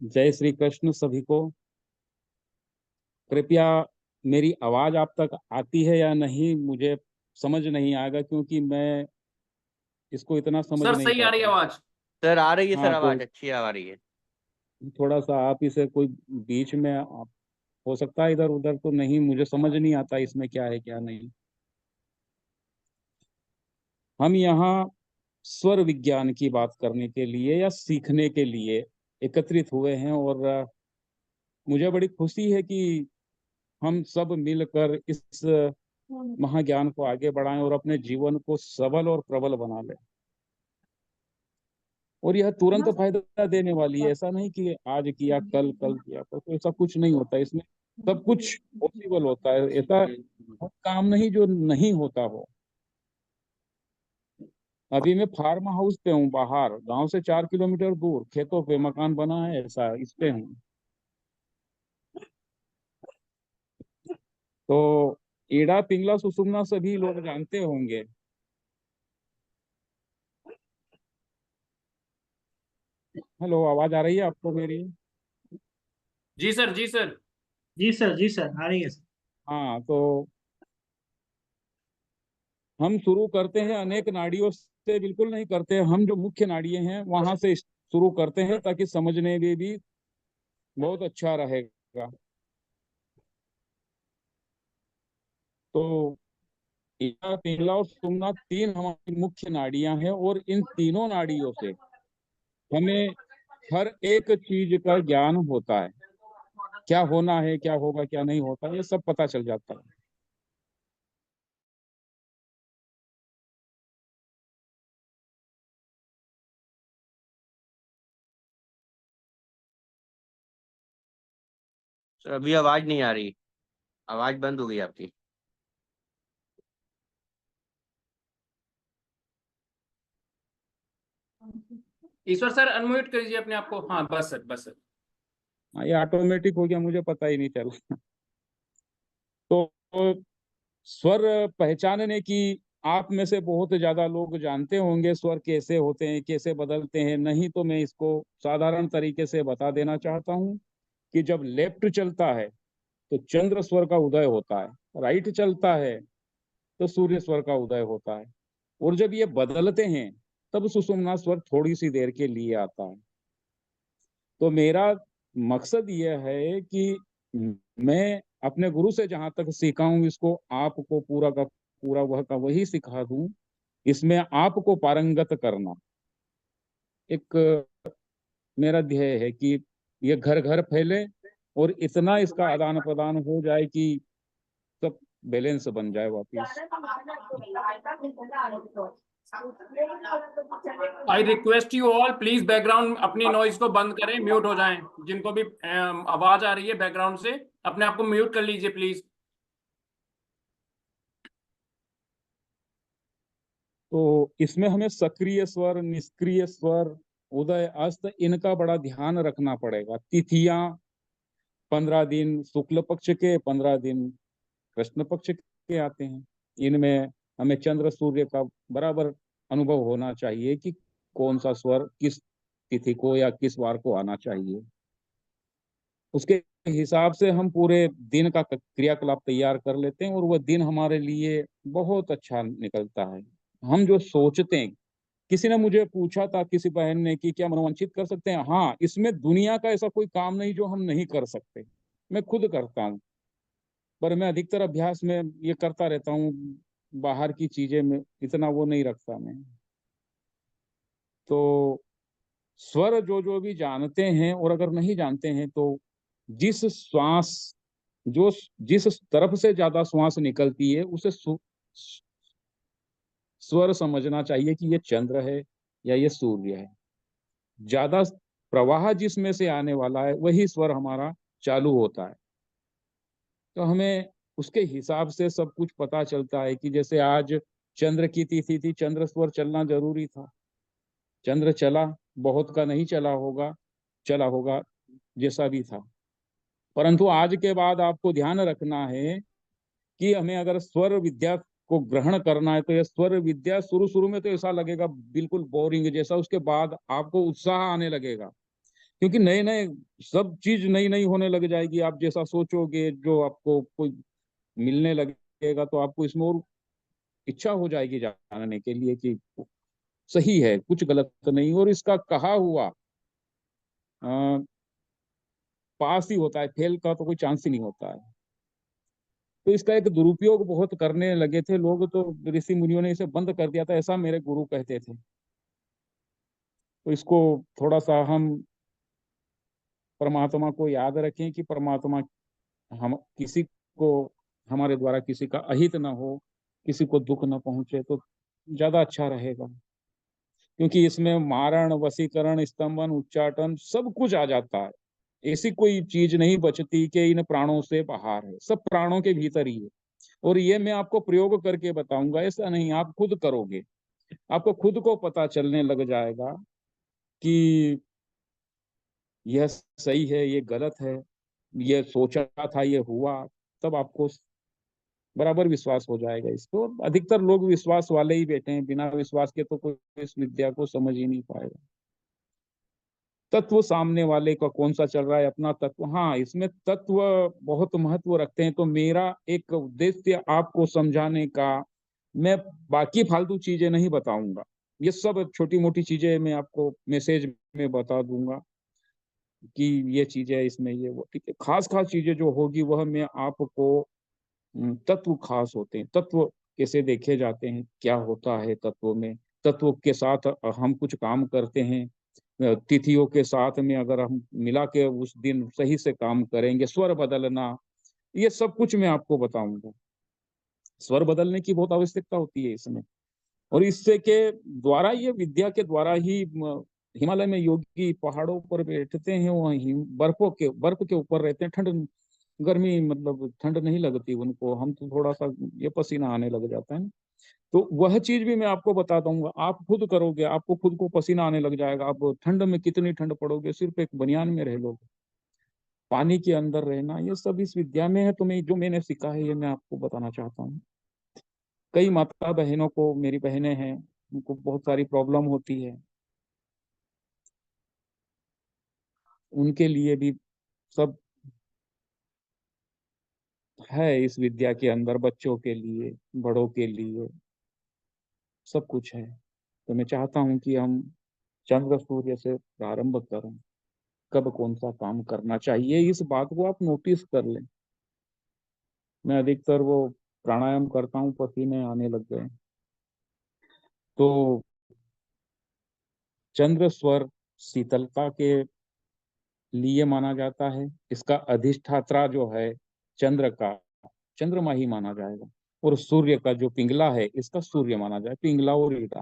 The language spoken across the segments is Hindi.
जय श्री कृष्ण सभी को। कृपया मेरी आवाज आप तक आती है या नहीं, मुझे समझ नहीं आएगा, क्योंकि मैं इसको इतना समझ सर नहीं सही आ रही है पाता। आवाज। सर आ रही है, सर हाँ, तो आवाज अच्छी आ रही है। थोड़ा सा आप इसे कोई बीच में आप, हो सकता है इधर उधर तो नहीं, मुझे समझ नहीं आता इसमें क्या है क्या नहीं। हम यहाँ स्वर विज्ञान की बात करने के लिए या सीखने के लिए एकत्रित हुए हैं, और मुझे बड़ी खुशी है कि हम सब मिलकर इस महाज्ञान को आगे बढ़ाएं और अपने जीवन को सबल और प्रबल बना लें। और यह तुरंत फायदा देने वाली है, ऐसा नहीं कि आज किया कल, कल किया तो ऐसा कुछ नहीं होता। इसमें सब कुछ पॉसिबल होता है, ऐसा काम नहीं जो नहीं होता हो। अभी मैं फार्म हाउस पे हूँ, बाहर गांव से 4 किलोमीटर दूर खेतों पे मकान बना है, ऐसा इस पे हूँ। तो ईड़ा पिंगला सुषुम्ना सभी लोग जानते होंगे। हेलो, आवाज आ रही है आपको मेरी? जी सर, जी सर। जी सर, जी सर, आ रही है सर। हाँ, तो हम शुरू करते हैं अनेक नाड़ियों से, बिल्कुल नहीं करते, हम जो मुख्य नाड़ियां हैं वहां से शुरू करते हैं, ताकि समझने में भी बहुत अच्छा रहेगा। तो ईड़ा पिंगला और सुषुम्ना तीन हमारी मुख्य नाड़ियां हैं, और इन तीनों नाड़ियों से हमें हर एक चीज का ज्ञान होता है। क्या होना है, क्या होगा, क्या नहीं होता, ये सब पता चल जाता है। सर अभी आवाज नहीं आ रही, आवाज बंद हो गई आपकी। ईश्वर सर अनम्यूट करिए अपने आप को। हाँ बस सर, बस सर। हाँ, ये ऑटोमेटिक हो गया, मुझे पता ही नहीं चला। तो स्वर पहचानने की आप में से बहुत ज्यादा लोग जानते होंगे, स्वर कैसे होते हैं, कैसे बदलते हैं। नहीं तो मैं इसको साधारण तरीके से बता देना चाहता हूँ कि जब लेफ्ट चलता है तो चंद्र स्वर का उदय होता है, राइट चलता है तो सूर्य स्वर का उदय होता है, और जब ये बदलते हैं तब सुषुम्ना स्वर थोड़ी सी देर के लिए आता है। तो मेरा मकसद यह है कि मैं अपने गुरु से जहां तक सीखा हूं, इसको आपको पूरा का पूरा वह का वही सिखा दूं। इसमें आपको पारंगत करना एक मेरा ध्येय है कि ये घर घर फैले, और इतना इसका आदान प्रदान हो जाए कि सब बैलेंस बन जाए वापिस। I request you all, please background अपनी नॉइज को बंद करें, म्यूट हो जाएं। जिनको भी आवाज आ रही है बैकग्राउंड से, अपने आप को म्यूट कर लीजिए प्लीज। तो इसमें हमें सक्रिय स्वर, निष्क्रिय स्वर, उदय अस्त, इनका बड़ा ध्यान रखना पड़ेगा। तिथियां 15 दिन शुक्ल पक्ष के, 15 दिन कृष्ण पक्ष के आते हैं। इनमें हमें चंद्र सूर्य का बराबर अनुभव होना चाहिए कि कौन सा स्वर किस तिथि को या किस वार को आना चाहिए। उसके हिसाब से हम पूरे दिन का क्रियाकलाप तैयार कर लेते हैं, और वह दिन हमारे लिए बहुत अच्छा निकलता है। हम जो सोचते हैं, किसी ने मुझे पूछा था, किसी बहन ने, कि क्या मनोवांछित कर सकते हैं? हाँ, इसमें दुनिया का ऐसा कोई काम नहीं जो हम नहीं कर सकते। मैं खुद करता हूँ, पर मैं अधिकतर अभ्यास में ये करता रहता हूँ, बाहर की चीजें में इतना वो नहीं रखता मैं। तो स्वर जो जो भी जानते हैं, और अगर नहीं जानते हैं तो जिस श्वास जो जिस तरफ से ज्यादा श्वास निकलती है उसे स्वर समझना चाहिए कि ये चंद्र है या ये सूर्य है। ज्यादा प्रवाह जिसमें से आने वाला है वही स्वर हमारा चालू होता है। तो हमें उसके हिसाब से सब कुछ पता चलता है कि जैसे आज चंद्र की तिथि थी, चंद्र स्वर चलना जरूरी था। चंद्र चला, बहुत का नहीं चला होगा, चला होगा, जैसा भी था। परंतु आज के बाद आपको ध्यान रखना है कि हमें अगर स्वर विद्या को ग्रहण करना है, तो यह स्वर विद्या शुरू शुरू में तो ऐसा लगेगा बिल्कुल बोरिंग जैसा, उसके बाद आपको उत्साह आने लगेगा। क्योंकि नए नए सब चीज नई नई होने लग जाएगी। आप जैसा सोचोगे, जो आपको कोई मिलने लगेगा, तो आपको इसमें और इच्छा हो जाएगी जानने के लिए कि सही है, कुछ गलत तो नहीं। और इसका कहा हुआ पास ही होता है, फेल का तो कोई चांस ही नहीं होता है। तो इसका एक दुरुपयोग बहुत करने लगे थे लोग, तो ऋषि मुनियों ने इसे बंद कर दिया था, ऐसा मेरे गुरु कहते थे। तो इसको थोड़ा सा हम परमात्मा को याद रखें कि परमात्मा हम किसी को, हमारे द्वारा किसी का अहित ना हो, किसी को दुख ना पहुंचे, तो ज्यादा अच्छा रहेगा। क्योंकि इसमें मारण, वशीकरण, स्तंभन, उच्चाटन सब कुछ आ जाता है। ऐसी कोई चीज नहीं बचती कि इन प्राणों से बाहर है, सब प्राणों के भीतर ही है। और ये मैं आपको प्रयोग करके बताऊंगा, ऐसा नहीं, आप खुद करोगे, आपको खुद को पता चलने लग जाएगा कि यह सही है, ये गलत है, ये सोचा था, ये हुआ। तब आपको बराबर विश्वास हो जाएगा इसको। अधिकतर लोग विश्वास वाले ही बैठे हैं, बिना विश्वास के तो कोई इस विद्या को समझ ही नहीं पाएगा। तत्व सामने वाले का कौन सा चल रहा है, अपना तत्व, हाँ इसमें तत्व बहुत महत्व रखते हैं। तो मेरा एक उद्देश्य आपको समझाने का, मैं बाकी फालतू चीजें नहीं बताऊंगा। ये सब छोटी मोटी चीजें मैं आपको मैसेज में बता दूंगा कि ये चीजें इसमें, ये वो, ठीक है। खास खास चीजें जो होगी वह मैं आपको, तत्व खास होते हैं, तत्व कैसे देखे जाते हैं, क्या होता है तत्व में। तत्व के साथ हम कुछ काम करते हैं, तिथियों के साथ में अगर हम मिला के उस दिन सही से काम करेंगे, स्वर बदलना, ये सब कुछ मैं आपको बताऊंगा। स्वर बदलने की बहुत आवश्यकता होती है इसमें। और इससे के द्वारा, ये विद्या के द्वारा ही हिमालय में योगी पहाड़ों पर बैठते हैं, वहीं बर्फ के ऊपर रहते हैं, ठंड गर्मी मतलब ठंड नहीं लगती उनको, हम तो थोड़ा सा ये पसीना आने लग जाता है। तो वह चीज भी मैं आपको बता दूंगा, आप खुद करोगे, आपको खुद को पसीना आने लग जाएगा। आप ठंड में कितनी ठंड पड़ोगे, सिर्फ एक बनियान में रह लोगे, पानी के अंदर रहना, ये सब इस विद्या में है। तो मैं जो मैंने सीखा है ये मैं आपको बताना चाहता हूँ। कई माता बहनों को, मेरी बहनें हैं, उनको बहुत सारी प्रॉब्लम होती है, उनके लिए भी सब है इस विद्या के अंदर, बच्चों के लिए, बड़ों के लिए, सब कुछ है। तो मैं चाहता हूँ कि हम चंद्र सूर्य से प्रारंभ करें, कब कौन सा काम करना चाहिए, इस बात को आप नोटिस कर लें। मैं अधिकतर वो प्राणायाम करता हूँ, पसीने आने लग गए। तो चंद्र स्वर शीतलता के लिए माना जाता है। इसका अधिष्ठात्रा जो है चंद्र का, चंद्रमा ही माना जाएगा। और सूर्य का जो पिंगला है, इसका सूर्य माना जाए, पिंगला और ईटा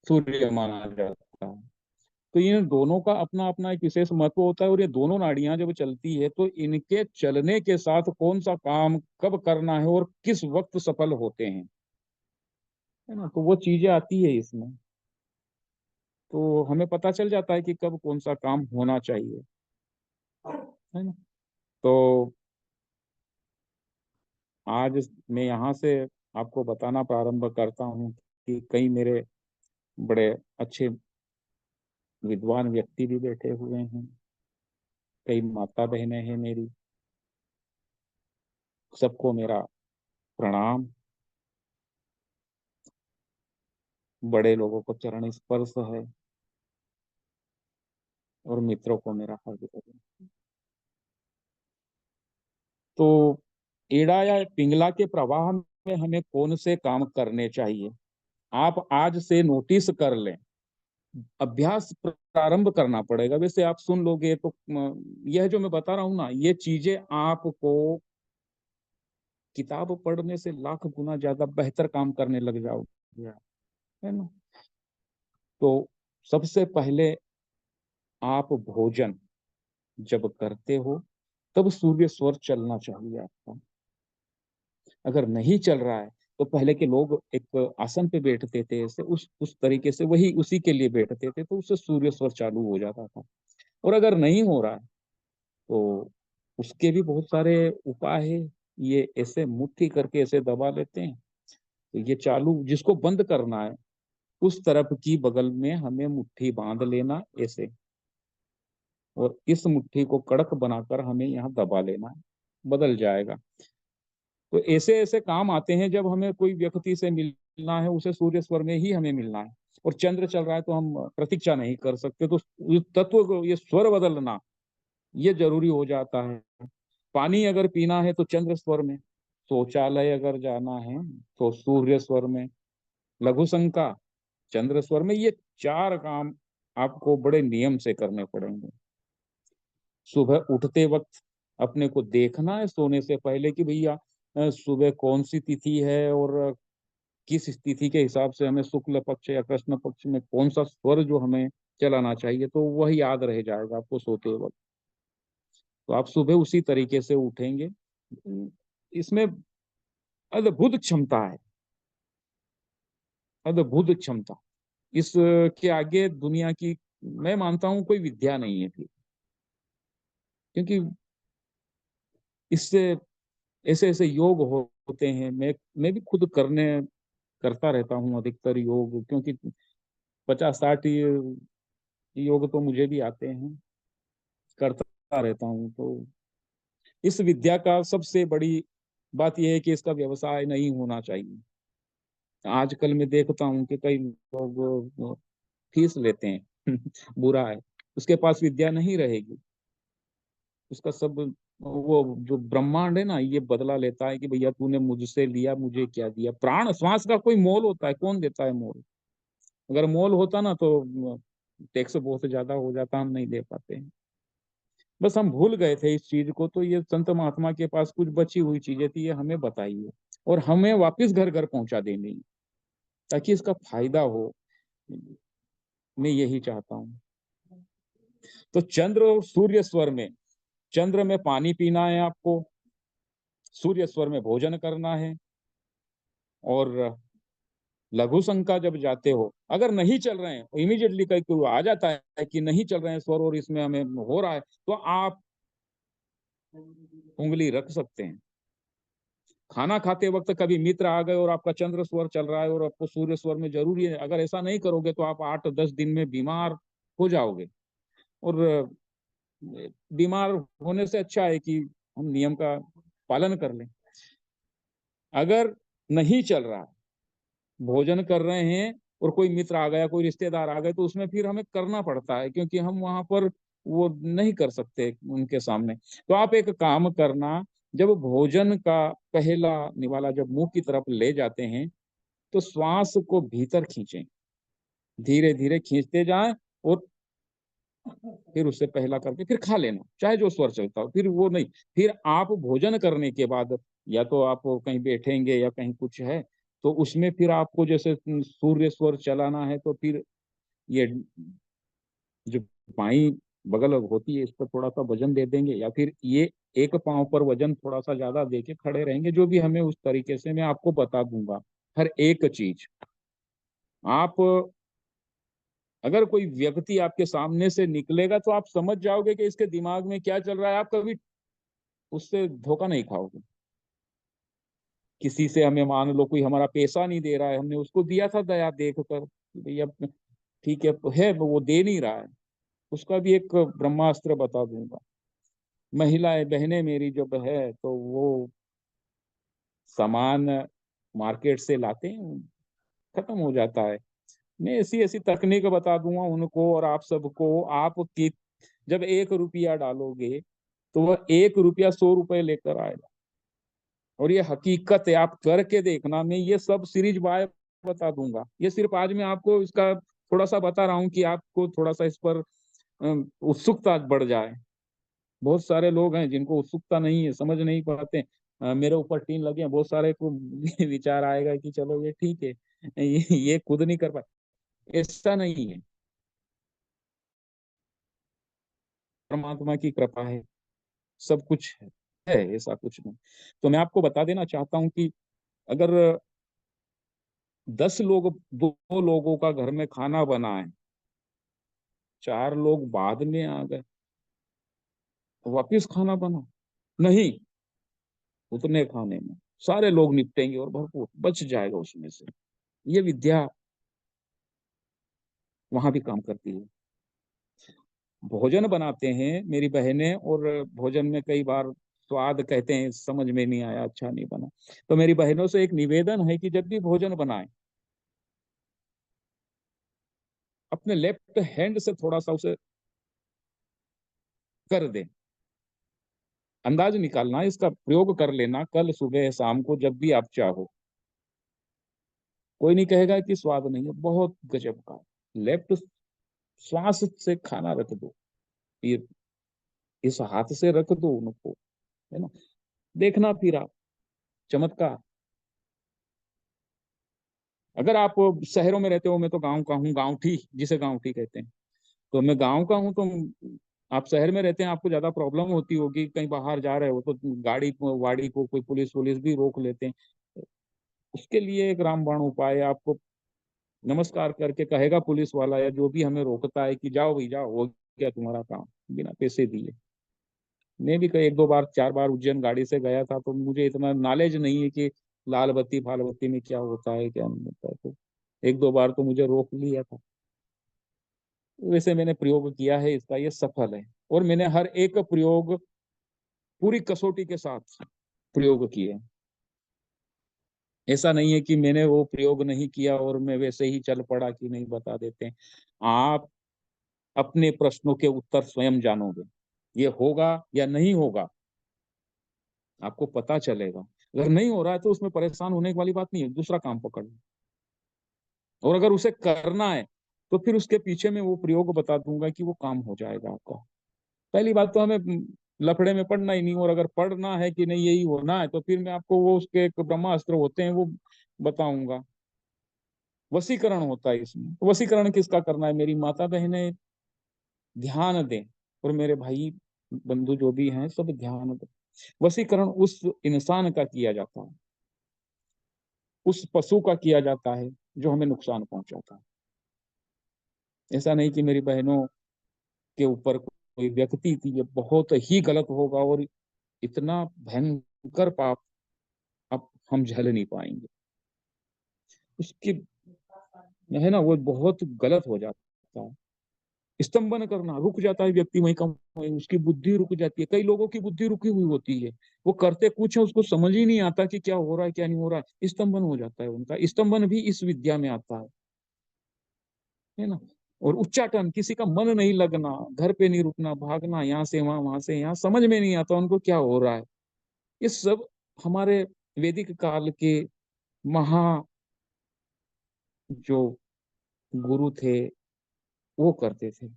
सूर्य माना जाता है। तो इन दोनों का अपना अपना एक विशेष महत्व होता है। और ये दोनों नाड़ियां जब चलती है, तो इनके चलने के साथ कौन सा काम कब करना है और किस वक्त सफल होते हैं, है ना, तो वो चीजें आती है इसमें। तो हमें पता चल जाता है कि कब कौन सा काम होना चाहिए, है ना। तो आज मैं यहाँ से आपको बताना प्रारंभ करता हूँ कि कई मेरे बड़े अच्छे विद्वान व्यक्ति भी बैठे हुए हैं, कई माता बहनें हैं मेरी, सबको मेरा प्रणाम। बड़े लोगों को चरण स्पर्श है, और मित्रों को मेरा हार्दिक अभिनंदन। तो एड़ा या पिंगला के प्रवाह में हमें कौन से काम करने चाहिए, आप आज से नोटिस कर लें। अभ्यास प्रारंभ करना पड़ेगा। वैसे आप सुन लोगे तो यह जो मैं बता रहा हूँ ना, ये चीजें आपको किताब पढ़ने से लाख गुना ज्यादा बेहतर काम करने लग जाओगे, है ना। तो सबसे पहले आप भोजन जब करते हो, तब सूर्य स्वर चलना चाहिए आपका। अगर नहीं चल रहा है, तो पहले के लोग एक आसन पे बैठते थे, ऐसे उस तरीके से वही उसी के लिए बैठते थे, तो उससे सूर्य स्वर चालू हो जाता था। और अगर नहीं हो रहा है, तो उसके भी बहुत सारे उपाय है। ये ऐसे मुट्ठी करके ऐसे दबा लेते हैं, तो ये चालू, जिसको बंद करना है उस तरफ की बगल में हमें मुट्ठी बांध लेना ऐसे, और इस मुट्ठी को कड़क बनाकर हमें यहाँ दबा लेना है, बदल जाएगा। तो ऐसे ऐसे काम आते हैं जब हमें कोई व्यक्ति से मिलना है, उसे सूर्य स्वर में ही हमें मिलना है, और चंद्र चल रहा है तो हम प्रतीक्षा नहीं कर सकते। तो ये तत्व को, ये स्वर बदलना ये जरूरी हो जाता है। पानी अगर पीना है तो चंद्र स्वर में, शौचालय अगर जाना है तो सूर्य स्वर में, लघु शंका चंद्र स्वर में। ये 4 काम आपको बड़े नियम से करने पड़ेंगे। सुबह उठते वक्त अपने को देखना है सोने से पहले कि भैया सुबह कौन सी तिथि है, और किस तिथि के हिसाब से हमें शुक्ल पक्ष या कृष्ण पक्ष में कौन सा स्वर जो हमें चलाना चाहिए, तो वह याद रह जाएगा आपको सोते वक्त। तो आप सुबह उसी तरीके से उठेंगे। इसमें अद्भुत क्षमता है, अद्भुत क्षमता। इसके आगे दुनिया की मैं मानता हूं कोई विद्या नहीं है फिर, क्योंकि इससे ऐसे ऐसे योग होते हैं। मैं भी खुद करता रहता हूँ अधिकतर योग, क्योंकि 50-60 योग तो मुझे भी आते हैं, करता रहता हूँ। तो इस विद्या का सबसे बड़ी बात यह है कि इसका व्यवसाय नहीं होना चाहिए। आजकल मैं देखता हूँ कि कई लोग फीस लेते हैं बुरा है, उसके पास विद्या नहीं रहेगी, उसका सब वो जो ब्रह्मांड है ना, ये बदला लेता है कि भैया तूने मुझसे लिया, मुझे क्या दिया। प्राण श्वास का कोई मोल होता है? कौन देता है मोल? अगर मोल होता ना तो टैक्स बहुत ज्यादा हो जाता, हम नहीं दे पाते हैं। बस हम भूल गए थे इस चीज को। तो ये संत महात्मा के पास कुछ बची हुई चीजें थी, ये हमें बताइए और हमें वापस घर घर पहुंचा देनी है, ताकि इसका फायदा हो। मैं यही चाहता हूँ। तो चंद्र और सूर्य स्वर में, चंद्र में पानी पीना है आपको, सूर्य स्वर में भोजन करना है। और लघु शंका जब जाते हो, अगर नहीं चल रहे हैं, इमीडिएटली कहीं कोई आ जाता है कि नहीं चल रहे हैं स्वर और इसमें हमें हो रहा है, तो आप उंगली रख सकते हैं। खाना खाते वक्त कभी मित्र आ गए और आपका चंद्र स्वर चल रहा है और आपको सूर्य स्वर में जरूरी है, अगर ऐसा नहीं करोगे तो आप 8-10 दिन में बीमार हो जाओगे। और बीमार होने से अच्छा है कि हम नियम का पालन कर लें। अगर नहीं चल रहा, भोजन कर रहे हैं और कोई मित्र आ गया, कोई रिश्तेदार आ गए, तो उसमें फिर हमें करना पड़ता है, क्योंकि हम वहां पर वो नहीं कर सकते उनके सामने। तो आप एक काम करना, जब भोजन का पहला निवाला जब मुंह की तरफ ले जाते हैं, तो श्वास को भीतर खींचें, धीरे धीरे खींचते जाएं, और फिर उससे पहला करके फिर खा लेना, चाहे जो स्वर चलता हो। फिर वो नहीं, फिर आप भोजन करने के बाद या तो आप कहीं बैठेंगे या कहीं कुछ है, तो उसमें फिर आपको जैसे सूर्य स्वर चलाना है, तो फिर ये जो बाई बगल होती है, इस पर थोड़ा सा वजन दे देंगे, या फिर ये एक पांव पर वजन थोड़ा सा ज्यादा देके खड़े रहेंगे। जो भी हमें उस तरीके से मैं आपको बता दूंगा हर एक चीज। आप अगर कोई व्यक्ति आपके सामने से निकलेगा तो आप समझ जाओगे कि इसके दिमाग में क्या चल रहा है। आप कभी उससे धोखा नहीं खाओगे। किसी से हमें मान लो कोई हमारा पैसा नहीं दे रहा है, हमने उसको दिया था दया देख कर, भैया ठीक है वो दे नहीं रहा है, उसका भी एक ब्रह्मास्त्र बता दूंगा। महिलाएं बहनें मेरी जब है तो वो सामान मार्केट से लाते हैं, खत्म हो जाता है। मैं ऐसी ऐसी तकनीक बता दूंगा उनको और आप सबको। आप की जब 1 रुपया डालोगे तो वह 1 रुपया 100 रुपए लेकर आएगा। और ये हकीकत है, आप करके देखना। मैं ये सब सीरीज बाय बता दूंगा। ये सिर्फ आज मैं आपको इसका थोड़ा सा बता रहा हूँ कि आपको थोड़ा सा इस पर उत्सुकता बढ़ जाए। बहुत सारे लोग हैं जिनको उत्सुकता नहीं है, समझ नहीं पाते। मेरे ऊपर टीन लगे हैं, बहुत सारे को विचार आएगा कि चलो ये ठीक है, ये खुद नहीं कर पाए। ऐसा नहीं है, परमात्मा की कृपा है, सब कुछ है, ऐसा कुछ नहीं। तो मैं आपको बता देना चाहता हूँ कि अगर 2 लोगों का घर में खाना बना है, 4 लोग बाद में आ गए, तो वापिस खाना बना नहीं, उतने खाने में सारे लोग निपटेंगे और भरपूर बच जाएगा उसमें से। ये विद्या वहां भी काम करती है। भोजन बनाते हैं मेरी बहनें, और भोजन में कई बार स्वाद कहते हैं समझ में नहीं आया, अच्छा नहीं बना, तो मेरी बहनों से एक निवेदन है कि जब भी भोजन बनाएं अपने लेफ्ट हैंड से थोड़ा सा उसे कर दें, अंदाज निकालना, इसका प्रयोग कर लेना कल सुबह शाम को जब भी आप चाहो। कोई नहीं कहेगा कि स्वाद नहीं है, बहुत गजब का। लेफ्ट श्वास से खाना रख दो, ये इस हाथ से रख दो उनको, है ना, देखना फिर आप चमत्कार। अगर आप शहरों में रहते हो, मैं तो गांव का हूँ, गाँवठी जिसे गाँवठी कहते हैं, तो मैं गांव का हूँ, तो आप शहर में रहते हैं, आपको ज्यादा प्रॉब्लम होती होगी, कहीं बाहर जा रहे हो तो गाड़ी को वाड़ी को कोई पुलिस वुलिस भी रोक लेते हैं। उसके लिए एक रामबाण उपाय है, आपको नमस्कार करके कहेगा पुलिस वाला या जो भी हमें रोकता है कि जाओ भाई जाओ, हो गया तुम्हारा काम, बिना पैसे दिए। मैं भी कई 1-2 बार 4 बार उज्जैन गाड़ी से गया था, तो मुझे इतना नॉलेज नहीं है कि लाल बत्ती फाल बत्ती में क्या होता है क्या नहीं होता है, तो 1-2 बार तो मुझे रोक लिया था। वैसे मैंने प्रयोग किया है इसका, ये सफल है, और मैंने हर एक प्रयोग पूरी कसौटी के साथ प्रयोग किए। ऐसा नहीं है कि मैंने वो प्रयोग नहीं किया और मैं वैसे ही चल पड़ा कि नहीं, बता देते हैं। आप अपने प्रश्नों के उत्तर स्वयं जानोगे, ये होगा या नहीं होगा आपको पता चलेगा। अगर नहीं हो रहा है तो उसमें परेशान होने वाली बात नहीं है, दूसरा काम पकड़ लो। और अगर उसे करना है तो फिर उसके पीछे में वो प्रयोग बता दूंगा कि वो काम हो जाएगा आपका। पहली बात तो हमें लफड़े में पढ़ना ही नहीं, और अगर पढ़ना है कि नहीं यही होना है तो फिर मैं आपको वो उसके एक ब्रह्मास्त्र होते हैं वो बताऊंगा। वशीकरण होता है इसमें, तो वशीकरण किसका करना है, मेरी माता बहनें ध्यान दें, और मेरे भाई बंधु जो भी हैं सब ध्यान दें। वशीकरण उस इंसान का किया जाता है, उस पशु का किया जाता है जो हमें नुकसान पहुंचाता है। ऐसा नहीं कि मेरी बहनों के ऊपर कोई व्यक्ति थी, ये बहुत ही गलत होगा, और इतना भयंकर पाप अब हम झेल नहीं पाएंगे। उसकी है ना, वो बहुत गलत हो जाता है। स्तंभन करना, रुक जाता है व्यक्ति वहीं का वहीं, उसकी बुद्धि रुक जाती है। कई लोगों की बुद्धि रुकी हुई होती है, वो करते कुछ है, उसको समझ ही नहीं आता कि क्या हो रहा है क्या नहीं हो रहा है, स्तंभन हो जाता है उनका। स्तंभन भी इस विद्या में आता है ना। और उच्चाटन, किसी का मन नहीं लगना, घर पे नहीं रुकना, भागना यहाँ से वहां वहां से यहाँ, समझ में नहीं आता उनको क्या हो रहा है। ये सब हमारे वैदिक काल के महा जो गुरु थे वो करते थे।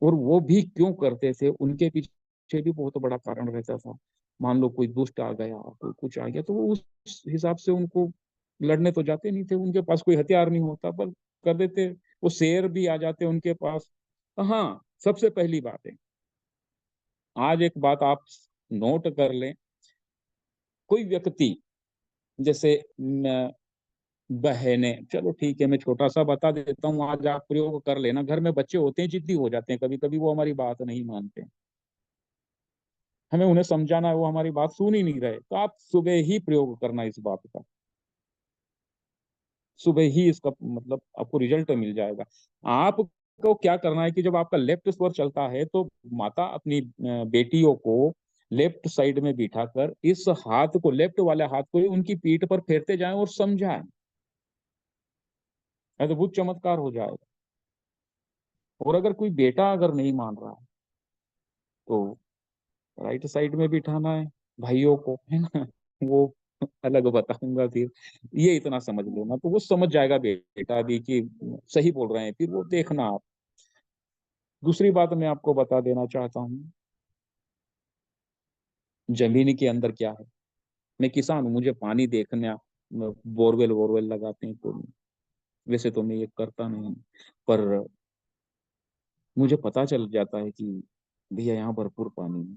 और वो भी क्यों करते थे, उनके पीछे भी बहुत बड़ा कारण रहता था। मान लो कोई दुष्ट आ गया, कोई कुछ आ गया, तो वो उस हिसाब से उनको लड़ने तो जाते नहीं थे, उनके पास कोई हथियार नहीं होता, पर कर देते। वो शेर भी आ जाते उनके पास। हाँ, सबसे पहली बात है, आज एक बात आप नोट कर लें। कोई व्यक्ति जैसे बहने, चलो ठीक है मैं छोटा सा बता देता हूँ, आज आप प्रयोग कर लेना। घर में बच्चे होते हैं, जिद्दी हो जाते हैं, कभी कभी वो हमारी बात नहीं मानते, हमें उन्हें समझाना है, वो हमारी बात सुन ही नहीं रहे, तो आप सुबह ही प्रयोग करना इस बात का। सुबह ही इसका मतलब आपको रिजल्ट मिल जाएगा। आपको क्या करना है कि जब आपका लेफ्ट स्वर चलता है तो माता अपनी बेटियों को लेफ्ट साइड में बिठाकर इस हाथ को, लेफ्ट वाले हाथ को ही उनकी पीठ पर फेरते जाएं और समझाएं, अद्भुत चमत्कार हो जाएगा। और अगर कोई बेटा अगर नहीं मान रहा है तो राइट साइड में बिठाना है भाइयों को, है ना, वो अलग बताऊंगा फिर। ये इतना समझ लो ना, तो वो समझ जाएगा बेटा भी कि सही बोल रहे हैं, फिर वो देखना आप। दूसरी बात मैं आपको बता देना चाहता हूँ, जमीन के अंदर क्या है। मैं किसान हूँ, मुझे पानी देखना, बोरवेल वोरवेल लगाते हैं तो वैसे तो मैं ये करता नहीं, पर मुझे पता चल जाता है कि भैया यहाँ भरपूर पानी है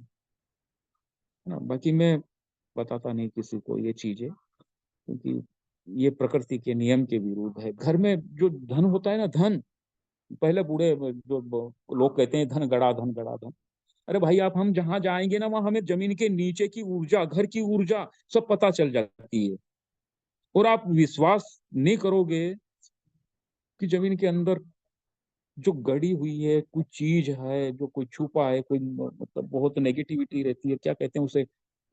ना। बाकी मैं बताता नहीं किसी को ये चीजें, क्योंकि ये प्रकृति के नियम के विरुद्ध है। घर में जो धन होता है ना, धन, पहले बूढ़े जो लोग कहते हैं धन गड़ा धन गड़ा धन। अरे भाई, आप हम जहां जाएंगे ना वहां हमें जमीन के नीचे की ऊर्जा, घर की ऊर्जा सब पता चल जाती है। और आप विश्वास नहीं करोगे कि जमीन के अंदर जो गड़ी हुई है, कोई चीज है जो कोई छुपा है, कोई मतलब बहुत नेगेटिविटी रहती है, क्या कहते हैं उसे,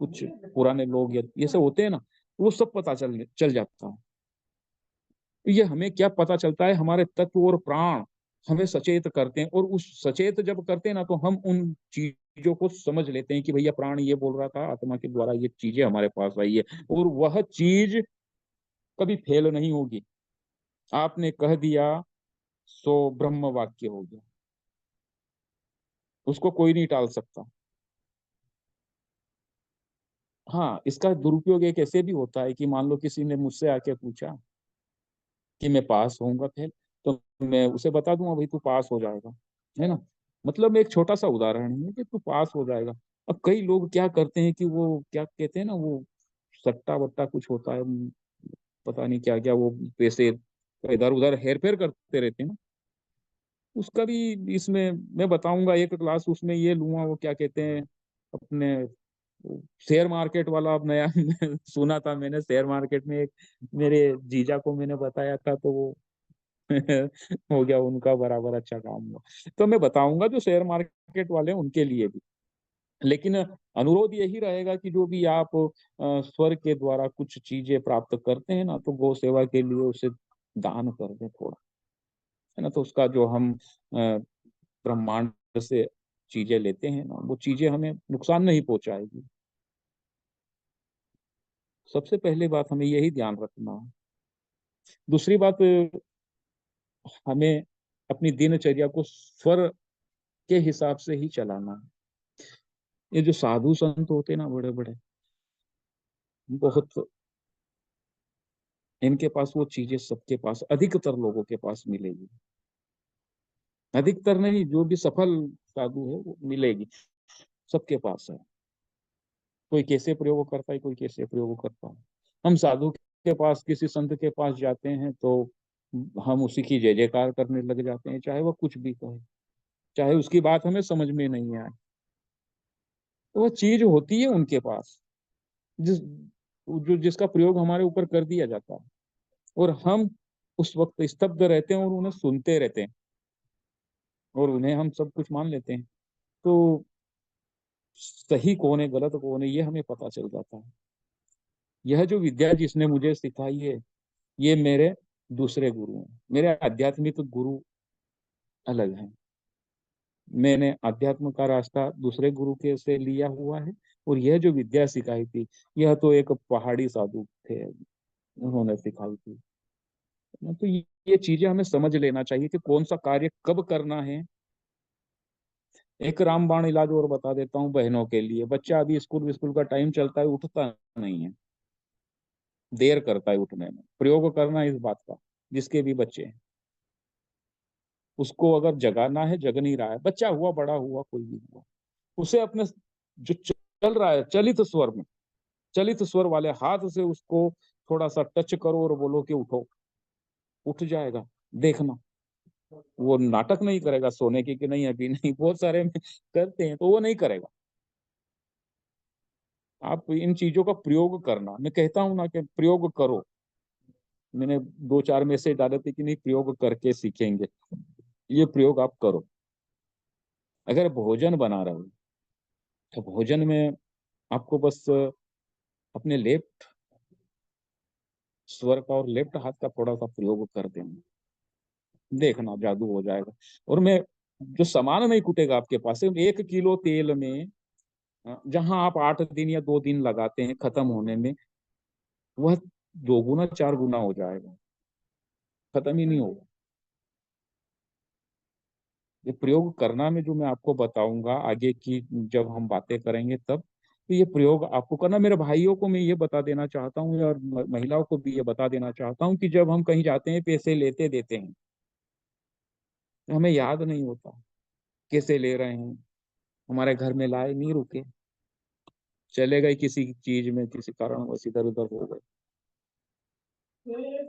कुछ पुराने लोग या ये सब होते हैं ना, वो सब पता चल चल जाता है। तो ये हमें क्या पता चलता है, हमारे तत्व और प्राण हमें सचेत करते हैं, और उस सचेत जब करते हैं ना, तो हम उन चीजों को समझ लेते हैं कि भैया प्राण ये बोल रहा था, आत्मा के द्वारा ये चीजें हमारे पास आई है, और वह चीज कभी फेल नहीं होगी। आपने कह दिया सो ब्रह्म वाक्य हो गया, उसको कोई नहीं टाल सकता। हाँ, इसका दुरुपयोग एक ऐसे भी होता है कि मान लो किसी ने मुझसे आके पूछा कि मैं पास होऊंगा फेल, तो मैं उसे बता दूंगा भाई तू पास हो जाएगा, है ना। मतलब एक छोटा सा उदाहरण है कि तू पास हो जाएगा। अब कई लोग क्या करते हैं कि वो क्या कहते हैं ना, वो सट्टा वट्टा कुछ होता है, पता नहीं क्या क्या, वो पैसे इधर उधर हेर फेर करते रहते हैं ना। उसका भी इसमें मैं बताऊंगा एक क्लास, उसमें ये लूंगा, वो क्या कहते हैं अपने शेयर मार्केट वाला। अब नया सुना था मैंने, शेयर मार्केट में एक मेरे जीजा को मैंने बताया था, तो वो हो गया उनका बराबर अच्छा काम हुआ। तो मैं बताऊंगा जो शेयर मार्केट वाले हैं उनके लिए भी। लेकिन अनुरोध यही रहेगा कि जो भी आप स्वर के द्वारा कुछ चीजें प्राप्त करते हैं ना, तो गौ सेवा के लिए उसे दान कर दें थोड़ा, है ना। तो उसका जो हम ब्रह्मांड से चीजें लेते हैं ना, वो चीजें हमें नुकसान नहीं पहुंचाएगी। सबसे पहले बात हमें यही ध्यान रखना है। दूसरी बात, हमें अपनी दिनचर्या को स्वर के हिसाब से ही चलाना है। ये जो साधु संत होते हैं ना, बड़े बड़े, बहुत, इनके पास वो चीजें सबके पास, अधिकतर लोगों के पास मिलेगी। अधिकतर नहीं, जो भी सफल साधु है वो मिलेगी, सबके पास है। कोई कैसे प्रयोग करता है, कोई कैसे प्रयोग करता है। हम साधु के पास, किसी संत के पास जाते हैं तो हम उसी की जय जयकार करने लग जाते हैं, चाहे वह कुछ भी कहे, चाहे उसकी बात हमें समझ में नहीं आए। तो वह चीज होती है उनके पास, जिसका प्रयोग हमारे ऊपर कर दिया जाता है, और हम उस वक्त स्तब्ध रहते हैं और उन्हें सुनते रहते हैं, और उन्हें हम सब कुछ मान लेते हैं। तो सही कौन है, गलत कौन है, ये हमें पता चल जाता है। यह जो विद्या जिसने मुझे सिखाई है, ये मेरे दूसरे गुरु हैं। मेरे आध्यात्मिक गुरु अलग हैं। मैंने अध्यात्म का रास्ता दूसरे गुरु के से लिया हुआ है, और यह जो विद्या सिखाई थी, यह तो एक पहाड़ी साधु थे, उन्होंने सिखाई थी। तो ये चीजें हमें समझ लेना चाहिए कि कौन सा कार्य कब करना है। एक रामबाण इलाज और बता देता हूँ बहनों के लिए। बच्चा अभी स्कूल स्कूल का टाइम चलता है, उठता नहीं है, देर करता है उठने में। प्रयोग करना है इस बात का, जिसके भी बच्चे हैं, उसको अगर जगाना है, जग नहीं रहा है, बच्चा हुआ बड़ा हुआ कोई भी हुआ, उसे अपने जो चल रहा है चलित स्वर में, चलित स्वर वाले हाथ से उसको थोड़ा सा टच करो और बोलो कि उठो, उठ जाएगा। देखना, वो नाटक नहीं करेगा सोने की कि नहीं अभी नहीं, बहुत सारे करते हैं, तो वो नहीं करेगा। आप इन चीजों का प्रयोग करना, मैं कहता हूं ना कि प्रयोग करो। मैंने दो चार मैसेज डाले थे कि नहीं प्रयोग करके सीखेंगे, ये प्रयोग आप करो। अगर भोजन बना रहे हो, तो भोजन में आपको बस अपने लेफ्ट स्वर का और लेफ्ट हाथ का थोड़ा सा प्रयोग कर देना, देखना जादू हो जाएगा। और मैं, जो सामान नहीं कूटेगा आपके पास, सिर्फ 1 किलो तेल में जहां आप 8 दिन या 2 दिन लगाते हैं खत्म होने में, वह 2 गुना 4 गुना हो जाएगा, खत्म ही नहीं होगा। ये प्रयोग करना में जो मैं आपको बताऊंगा आगे की, जब हम बातें करेंगे तब, तो ये प्रयोग आपको करना। मेरे भाइयों को मैं ये बता देना चाहता हूँ, और महिलाओं को भी ये बता देना चाहता हूँ कि जब हम कहीं जाते हैं, पैसे लेते देते हैं, तो हमें याद नहीं होता कैसे ले रहे हैं। हमारे घर में लाए, नहीं रुके, चले गए किसी चीज में, किसी कारणवश इधर उधर हो गए।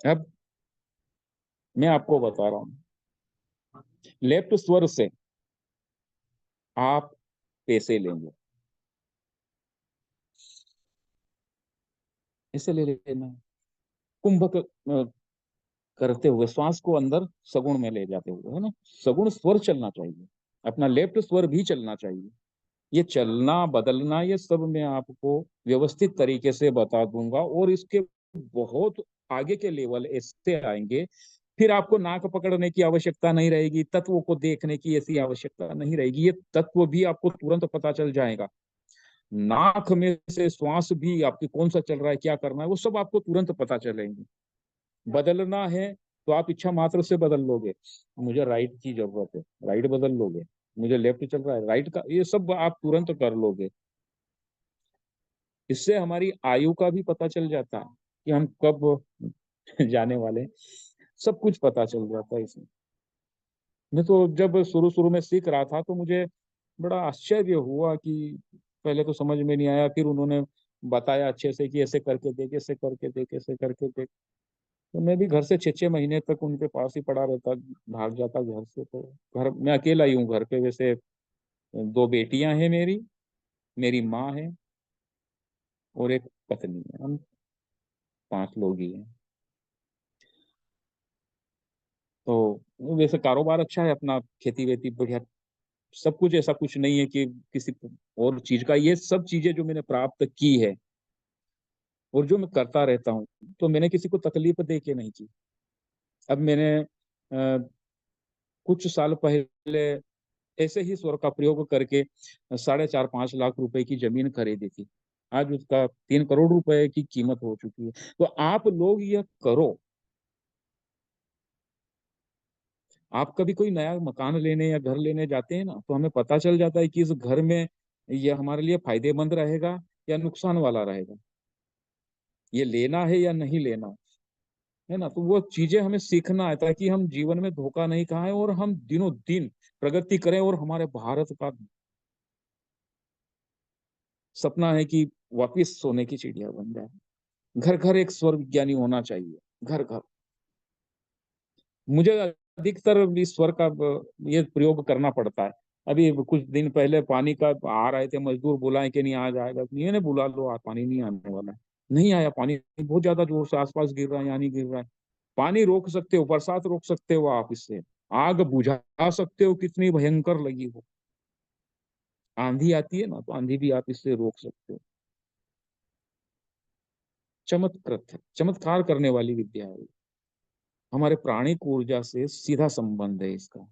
अब मैं आपको बता रहा हूँ, लेफ्ट स्वर से आप पैसे लेंगे, ऐसे ले लेना है। कुंभक करते हुए श्वास को अंदर सगुण में ले जाते हुए, है ना, सगुण स्वर चलना चाहिए, अपना लेफ्ट स्वर भी चलना चाहिए। ये चलना बदलना ये सब मैं आपको व्यवस्थित तरीके से बता दूंगा, और इसके बहुत आगे के लेवल ऐसे आएंगे, फिर आपको नाक पकड़ने की आवश्यकता नहीं रहेगी, तत्वों को देखने की ऐसी आवश्यकता नहीं रहेगी, ये तत्व भी आपको तुरंत पता चल जाएगा। नाक में से श्वास भी आपकी कौन सा चल रहा है, क्या करना है, वो सब आपको तुरंत पता चलेंगे। बदलना है तो आप इच्छा मात्र से बदल लोगे, मुझे राइट की जरूरत है, राइट बदल लोगे, मुझे लेफ्ट चल रहा है, राइट का, ये सब आप तुरंत कर लोगे। इससे हमारी आयु का भी पता चल जाता है कि हम कब जाने वाले हैं। सब कुछ पता चल जाता है इसमें। मैं तो जब शुरू शुरू में सीख रहा था तो मुझे बड़ा आश्चर्य हुआ कि पहले तो समझ में नहीं आया, फिर उन्होंने बताया अच्छे से कि ऐसे करके देख, ऐसे करके देख, ऐसे करके देख। तो मैं भी घर से 6-6 महीने तक उनके पास ही पड़ा रहता, भाग जाता घर से। तो घर मैं अकेला ही हूँ घर पे, वैसे 2 बेटियां हैं मेरी, मेरी माँ है और एक पत्नी है, हम 5 लोग ही हैं। तो वैसे कारोबार अच्छा है अपना, खेती वेती बढ़िया, सब कुछ, ऐसा कुछ नहीं है कि किसी और चीज का। ये सब चीजें जो मैंने प्राप्त की है और जो मैं करता रहता हूँ, तो मैंने किसी को तकलीफ दे के नहीं की। अब मैंने कुछ साल पहले ऐसे ही स्वर का प्रयोग करके 4.5-5 लाख रुपए की जमीन खरीदी थी। आज उसका 3 करोड़ रुपए की कीमत हो चुकी है। तो आप लोग यह करो। आप कभी कोई नया मकान लेने या घर लेने जाते हैं ना, तो हमें पता चल जाता है कि इस घर में यह हमारे लिए फायदेमंद रहेगा या नुकसान वाला रहेगा, ये लेना है या नहीं लेना है ना। तो वो चीजें हमें सीखना है ताकि हम जीवन में धोखा नहीं खाएं और हम दिनों दिन प्रगति करें, और हमारे भारत का सपना है कि वापिस सोने की चिड़िया बन जाए। घर घर एक स्वर विज्ञानी होना चाहिए, घर घर। मुझे अधिकतर इस स्वर का ये प्रयोग करना पड़ता है। अभी कुछ दिन पहले पानी का आ रहे थे, मजदूर बुलाए कि नहीं आज आएगा, नहीं ने बुला लो, आज पानी नहीं आने वाला है। नहीं आया पानी, बहुत ज्यादा जोर से आसपास गिर रहा है, यहाँ नहीं गिर रहा है। पानी रोक सकते हो, बरसात रोक सकते हो आप इससे, आग बुझा सकते हो कितनी भयंकर लगी हो। आंधी आती है ना, तो आंधी भी आप इससे रोक सकते हो। चमत्कृत है, चमत्कार करने वाली विद्या है। हमारे प्राणिक ऊर्जा से सीधा संबंध है इसका।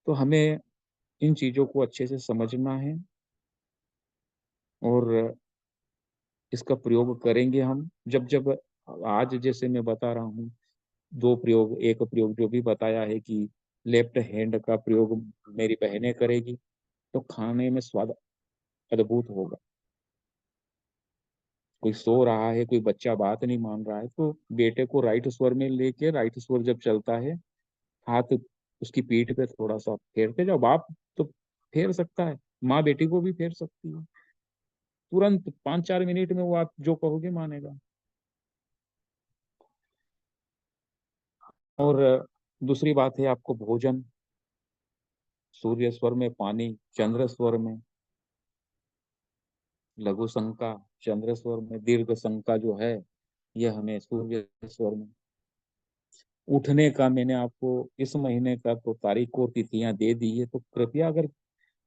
तो हमें इन चीजों को अच्छे से समझना है, और इसका प्रयोग करेंगे हम जब जब, आज जैसे मैं बता रहा हूँ 2 प्रयोग, एक प्रयोग जो भी बताया है कि लेफ्ट हैंड का प्रयोग मेरी बहनें करेगी, तो खाने में स्वाद अद्भुत होगा। कोई सो रहा है, कोई बच्चा बात नहीं मान रहा है, तो बेटे को राइट स्वर में लेके, राइट स्वर जब चलता है, हाथ उसकी पीठ पे थोड़ा सा फेरते जाओ। बाप तो फेर सकता है, माँ बेटी को भी फेर सकती है, तुरंत 5-4 मिनट में वो आप जो कहोगे मानेगा। और दूसरी बात है आपको भोजन, सूर्य स्वर में पानी, चंद्र स्वर में लघु संका, चंद्र स्वर में दीर्घ संका जो है, यह हमें सूर्य स्वर में। उठने का मैंने आपको इस महीने का तो तारीख और तिथियां दे दी है, तो कृपया अगर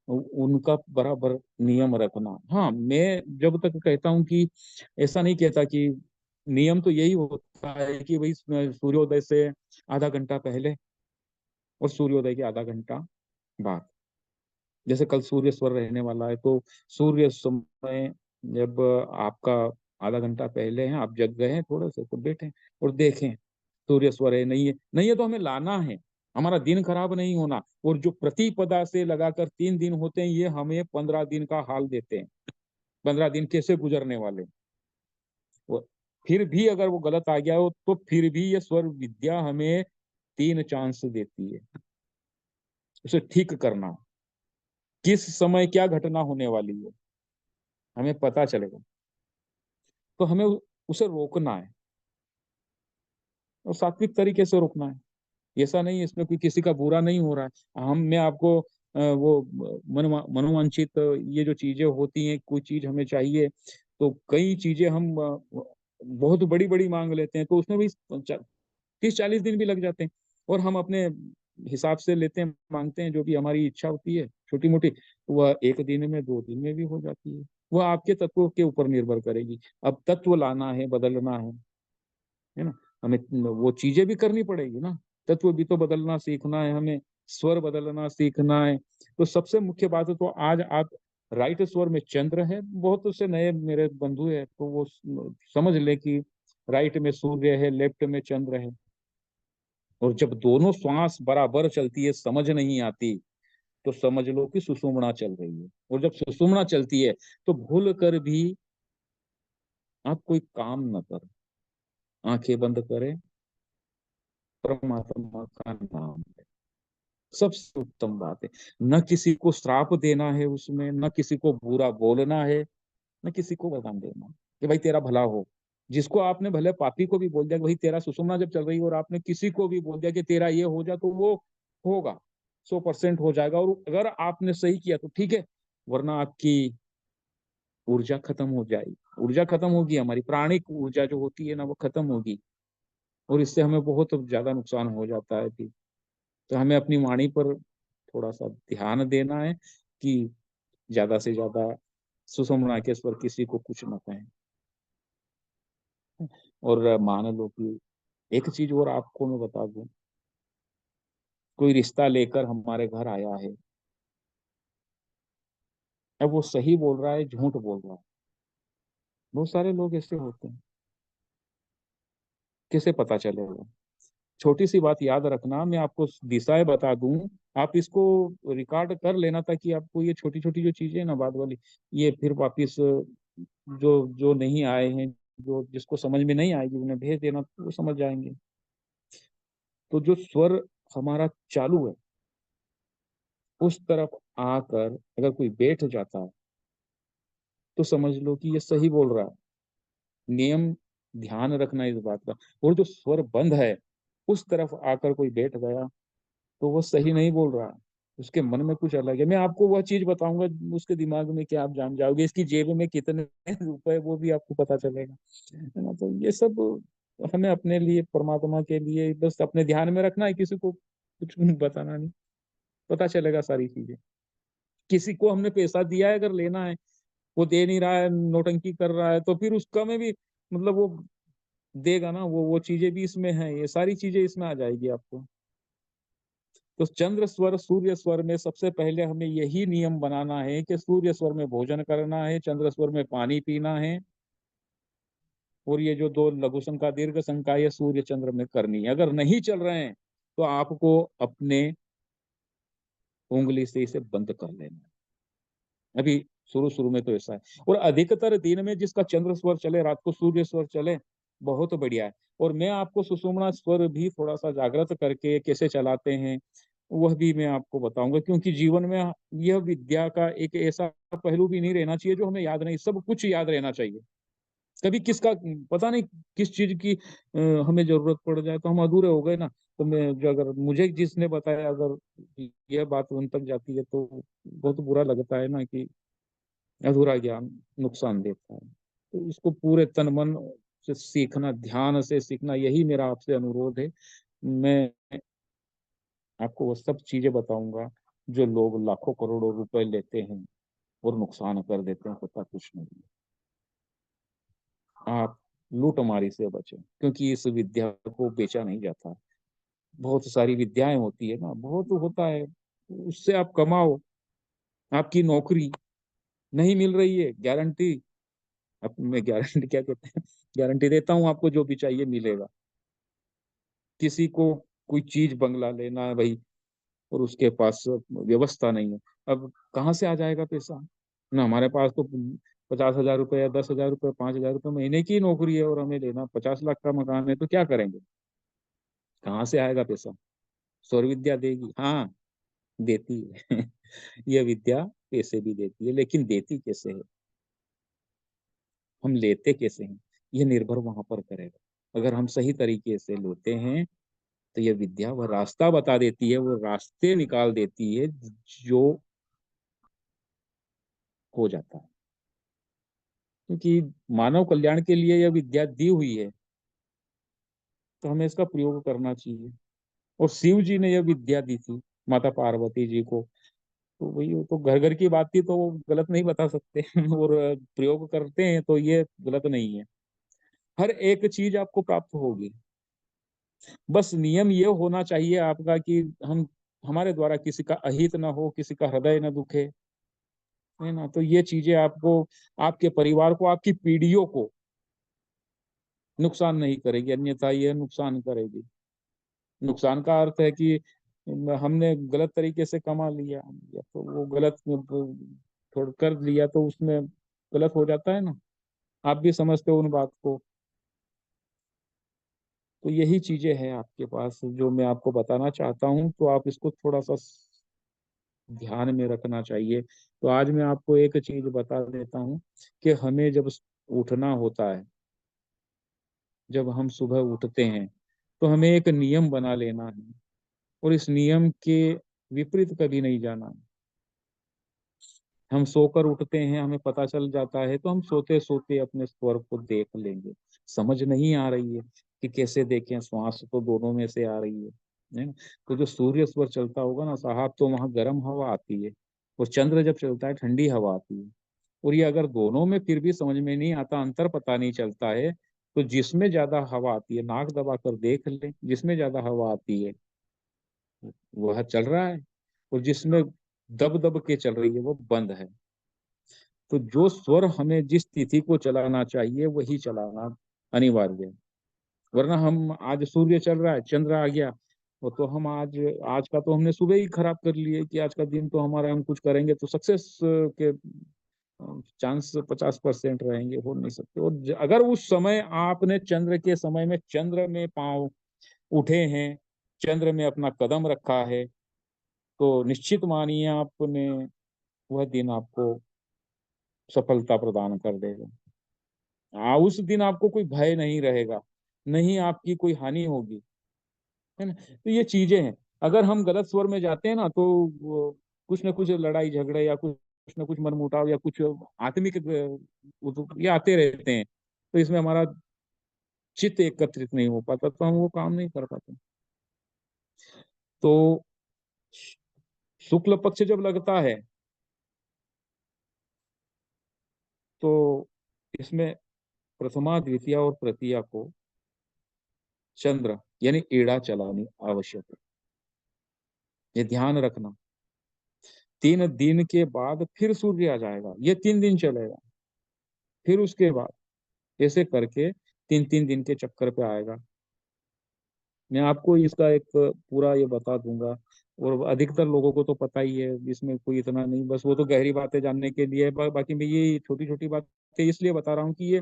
उनका बराबर नियम रखना। हाँ, मैं जब तक कहता हूँ कि ऐसा नहीं कहता कि नियम तो यही होता है कि भाई सूर्योदय से आधा घंटा पहले और सूर्योदय के आधा घंटा बाद, जैसे कल सूर्य स्वर रहने वाला है, तो सूर्य समय जब आपका आधा घंटा पहले है, आप जग गए हैं थोड़े से, तो बैठे और देखें सूर्य स्वर है नहीं है, नहीं है तो हमें लाना है, हमारा दिन खराब नहीं होना। और जो प्रतिपदा से लगाकर 3 दिन होते हैं, ये हमें 15 दिन का हाल देते हैं, 15 दिन कैसे गुजरने वाले। वो फिर भी अगर वो गलत आ गया हो, तो फिर भी ये स्वर विद्या हमें 3 चांस देती है उसे ठीक करना। किस समय क्या घटना होने वाली है हमें पता चलेगा, तो हमें उसे रोकना है, और सात्विक तरीके से रोकना है। ऐसा नहीं है इसमें कोई किसी का बुरा नहीं हो रहा है। मैं आपको वो मनोवांछित ये जो चीजें होती हैं, कोई चीज हमें चाहिए, तो कई चीजें हम बहुत बड़ी बड़ी मांग लेते हैं, तो उसमें भी 30-40 दिन भी लग जाते हैं। और हम अपने हिसाब से लेते हैं, मांगते हैं, जो भी हमारी इच्छा होती है छोटी मोटी, वह 1 दिन में 2 दिन में भी हो जाती है। वह आपके तत्वों के ऊपर निर्भर करेगी। अब तत्व लाना है, बदलना है ना, हमें वो चीजें भी करनी पड़ेगी ना। तत्व भी तो बदलना सीखना है हमें, स्वर बदलना सीखना है। तो सबसे मुख्य बात है, तो आज आप राइट स्वर में चंद्र है, बहुत से नए मेरे बंधु है, तो वो समझ ले कि राइट में सूर्य है, लेफ्ट में चंद्र है। और जब दोनों श्वास बराबर चलती है, समझ नहीं आती, तो समझ लो कि सुषुम्ना चल रही है। और जब सुषुम्ना चलती है, तो भूल कर भी आप कोई काम न करें, आंखें बंद करें, परमात्मा का नाम है। सबसे उत्तम बात है। न किसी को श्राप देना है उसमें, न किसी को बुरा बोलना है, न किसी को वरदान देना कि भाई तेरा भला हो। जिसको आपने भले पापी को भी बोल दिया कि भाई तेरा सुषुम्ना जब चल रही है, और आपने किसी को भी बोल दिया कि तेरा ये हो जा, तो वो होगा, 100% हो जाएगा। और अगर आपने सही किया तो ठीक है, वरना आपकी ऊर्जा खत्म हो जाएगी। ऊर्जा खत्म होगी, हमारी प्राणिक ऊर्जा जो होती है ना, वो खत्म होगी, और इससे हमें बहुत ज्यादा नुकसान हो जाता है फिर। तो हमें अपनी वाणी पर थोड़ा सा ध्यान देना है कि ज्यादा से ज्यादा सुषुम्ना के स्वर किसी को कुछ न कहें। और मान लो कि एक चीज और आपको मैं बता दूं, कोई रिश्ता लेकर हमारे घर आया है, अब वो सही बोल रहा है, झूठ बोल रहा है। बहुत सारे लोग ऐसे होते हैं, कैसे पता चलेगा? छोटी सी बात याद रखना, मैं आपको दिशाएं बता दूं, आप इसको रिकॉर्ड कर लेना, ताकि आपको ये छोटी छोटी जो चीजें ना, बात वाली, ये फिर वापिस जो जो नहीं आए हैं, जो जिसको समझ में नहीं आएगी, उन्हें भेज देना, तो वो समझ जाएंगे। तो जो स्वर हमारा चालू है, उस तरफ आकर अगर कोई बैठ जाता है, तो समझ लो कि ये सही बोल रहा है। नियम ध्यान रखना इस बात का। और जो स्वर बंद है, उस तरफ आकर कोई बैठ गया, तो वो सही नहीं बोल रहा है, उसके मन में कुछ अलग है। मैं आपको वह चीज बताऊंगा, उसके दिमाग में क्या, आप जान जाओगे। इसकी जेब में कितने रुपए, वो भी आपको पता चलेगा, है ना। तो ये सब हमें अपने लिए, परमात्मा के लिए बस अपने ध्यान में रखना है, किसी को कुछ बताना नहीं, पता चलेगा सारी चीजें। किसी को हमने पैसा दिया है, अगर लेना है, वो दे नहीं रहा है, नौटंकी कर रहा है, तो फिर उसका में भी मतलब वो देगा ना, वो चीजें भी इसमें है, ये सारी चीजें इसमें आ जाएगी आपको। तो चंद्र स्वर सूर्य स्वर में सबसे पहले हमें यही नियम बनाना है कि सूर्य स्वर में भोजन करना है, चंद्र स्वर में पानी पीना है, और ये जो दो लघु संका दीर्घ संका, ये सूर्य चंद्र में करनी है। अगर नहीं चल रहे हैं, तो आपको अपने उंगली से इसे बंद कर लेना है। अभी शुरू शुरू में तो ऐसा है। और अधिकतर दिन में जिसका चंद्र स्वर चले, रात को सूर्य स्वर चले, बहुत बढ़िया है। और मैं आपको सुषुम्ना स्वर भी थोड़ा सा जागृत करके कैसे चलाते हैं, वह भी मैं आपको बताऊंगा, क्योंकि जीवन में यह विद्या का एक ऐसा पहलू भी नहीं रहना चाहिए जो हमें याद नहीं, सब कुछ याद रहना चाहिए। कभी किसका पता नहीं, किस चीज की हमें जरूरत पड़ जाए, तो हम अधूरे हो गए ना। तो मैं जो, अगर मुझे जिसने बताया, अगर यह बात उन तक जाती है, तो बहुत बुरा लगता है ना कि अधूरा ज्ञान नुकसान देता है। तो इसको पूरे तन मन से सीखना, ध्यान से सीखना, यही मेरा आपसे अनुरोध है। मैं आपको वो सब चीजें बताऊंगा जो लोग लाखों करोड़ों रुपए लेते हैं और नुकसान कर देते हैं, पता कुछ नहीं। आप लूटमारी से बचें, क्योंकि इस विद्या को बेचा नहीं जाता। बहुत सारी विद्याएं होती है ना, बहुत होता है, उससे आप कमाओ। आपकी नौकरी नहीं मिल रही है, गारंटी, अब मैं गारंटी क्या कहते हैं, गारंटी देता हूँ, आपको जो भी चाहिए मिलेगा। किसी को कोई चीज, बंगला लेना है भाई, और उसके पास व्यवस्था नहीं है, अब कहाँ से आ जाएगा पैसा ना? हमारे पास तो 50,000 रुपये या 10,000 रुपये, 5,000 रुपये महीने की नौकरी है, और हमें लेना 50 लाख का मकान है, तो क्या करेंगे? कहाँ से आएगा पैसा? सौर विद्या देगी? हाँ, देती है। यह विद्या पैसे भी देती है, लेकिन देती कैसे है, हम लेते कैसे हैं, ये निर्भर वहां पर करेगा। अगर हम सही तरीके से लेते हैं, तो यह विद्या वह रास्ता बता देती है, वो रास्ते निकाल देती है जो हो जाता है। क्योंकि मानव कल्याण के लिए यह विद्या दी हुई है, तो हमें इसका प्रयोग करना चाहिए। और शिव जी ने यह विद्या दी थी माता पार्वती जी को, तो वही, वो तो घर घर की बात थी, तो वो गलत नहीं बता सकते। और प्रयोग करते हैं तो ये गलत नहीं है। हर एक चीज आपको प्राप्त होगी, बस नियम ये होना चाहिए आपका कि हम हमारे द्वारा किसी का अहित ना हो, किसी का हृदय ना दुखे, है ना। तो ये चीजें आपको, आपके परिवार को, आपकी पीढ़ियों को नुकसान नहीं करेगी, अन्यथा ये नुकसान करेगी। नुकसान का अर्थ है कि हमने गलत तरीके से कमा लिया, या तो वो गलत थोड़ा कर लिया, तो उसमें गलत हो जाता है ना। आप भी समझते हो उन बात को। तो यही चीजें हैं आपके पास जो मैं आपको बताना चाहता हूँ, तो आप इसको थोड़ा सा ध्यान में रखना चाहिए। तो आज मैं आपको एक चीज बता देता हूँ कि हमें जब उठना होता है, जब हम सुबह उठते हैं, तो हमें एक नियम बना लेना है, और इस नियम के विपरीत कभी नहीं जाना। हम सोकर उठते हैं, हमें पता चल जाता है, तो हम सोते सोते अपने स्वर को देख लेंगे। समझ नहीं आ रही है कि कैसे देखें, श्वास तो दोनों में से आ रही है ना। तो जो सूर्य स्वर चलता होगा ना साहब, तो वहां गर्म हवा आती है, और चंद्र जब चलता है ठंडी हवा आती है। और ये अगर दोनों में फिर भी समझ में नहीं आता, अंतर पता नहीं चलता है, तो जिसमें ज्यादा हवा आती है, नाक दबा कर देख लें, जिसमें ज्यादा हवा आती है वह चल रहा है, और जिसमें दब दब के चल रही है वो बंद है। तो जो स्वर हमें जिस तिथि को चलाना चाहिए वही चलाना अनिवार्य है। वरना हम आज सूर्य चल रहा है, चंद्र आ गया, वो तो हम आज आज का तो हमने सुबह ही खराब कर लिए कि आज का दिन तो हमारा, हम कुछ करेंगे तो सक्सेस के चांस 50% रहेंगे, हो नहीं सकते। और अगर उस समय आपने चंद्र के समय में चंद्र में पांव उठे हैं, चंद्र में अपना कदम रखा है, तो निश्चित मानिए आपने, वह दिन आपको सफलता प्रदान कर देगा। उस दिन आपको कोई भय नहीं रहेगा, नहीं आपकी कोई हानि होगी, है ना। तो ये चीजें हैं। अगर हम गलत स्वर में जाते हैं ना, तो कुछ ना कुछ लड़ाई झगड़े, या कुछ ना कुछ मनमुटाव, या कुछ आत्मिक ये आते रहते हैं। तो इसमें हमारा चित्त एकत्रित नहीं हो पाता, तो हम वो काम नहीं कर पाते। तो शुक्ल पक्ष जब लगता है, तो इसमें प्रथमा द्वितीया और तृतीया को चंद्र यानी एड़ा चलानी आवश्यक है, ये ध्यान रखना। 3 दिन के बाद फिर सूर्य आ जाएगा, ये 3 दिन चलेगा। फिर उसके बाद ऐसे करके 3 3 दिन के चक्कर पे आएगा। मैं आपको इसका एक पूरा ये बता दूंगा, और अधिकतर लोगों को तो पता ही है, इसमें कोई इतना नहीं, बस वो तो गहरी बातें जानने के लिए बाकी मैं ये छोटी छोटी बातें इसलिए बता रहा हूँ कि ये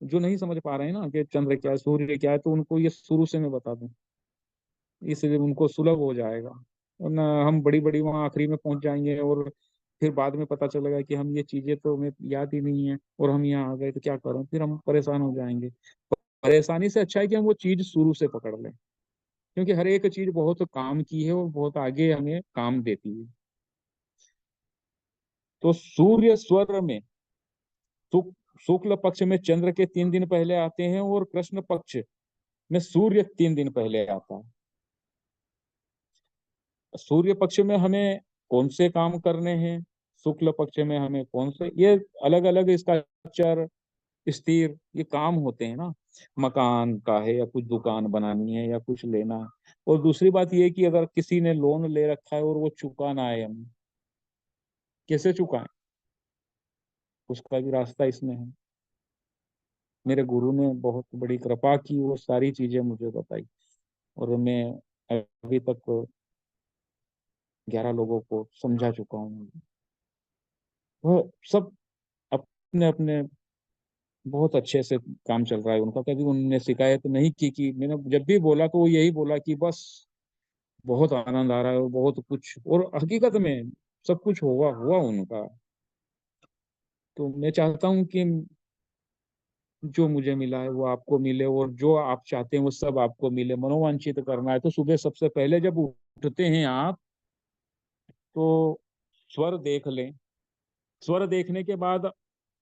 जो नहीं समझ पा रहे हैं ना कि चंद्र क्या है, सूर्य क्या है, तो उनको ये शुरू से मैं बता दूं, इसलिए उनको सुलभ हो जाएगा। वरना हम बड़ी बड़ी वहां आखिरी में पहुंच जाएंगे, और फिर बाद में पता चलेगा कि हम ये चीजें तो हमें याद ही नहीं है, और हम यहाँ आ गए तो क्या करें, फिर हम परेशान हो जाएंगे। परेशानी से अच्छा है कि हम वो चीज शुरू से पकड़ लें, क्योंकि हर एक चीज बहुत काम की है और बहुत आगे हमें काम देती है। तो सूर्य स्वर में शुक्ल पक्ष में चंद्र के 3 दिन पहले आते हैं, और कृष्ण पक्ष में सूर्य 3 दिन पहले आता है। सूर्य पक्ष में हमें कौन से काम करने हैं, शुक्ल पक्ष में हमें कौन से, ये अलग अलग इसका चर स्थिर ये काम होते हैं ना। मकान का है, या कुछ दुकान बनानी है, या कुछ लेना है। और दूसरी बात ये है कि अगर किसी ने लोन ले रखा है और वो चुकाना है, हमें कैसे चुकाएं, उसका भी रास्ता इसमें है। मेरे गुरु ने बहुत बड़ी कृपा की, वो सारी चीजें मुझे बताई, और मैं अभी तक 11 लोगों को समझा चुका हूँ। वो सब अपने अपने बहुत अच्छे से काम चल रहा है उनका, कभी उनने शिकायत नहीं की। कि मैंने जब भी बोला तो वो यही बोला कि बस बहुत आनंद आ रहा है, और बहुत कुछ, और हकीकत में सब कुछ हुआ हुआ उनका। तो मैं चाहता हूँ कि जो मुझे मिला है वो आपको मिले, और जो आप चाहते हैं वो सब आपको मिले। मनोवांछित करना है तो सुबह सबसे पहले जब उठते हैं आप, तो स्वर देख लें। स्वर देखने के बाद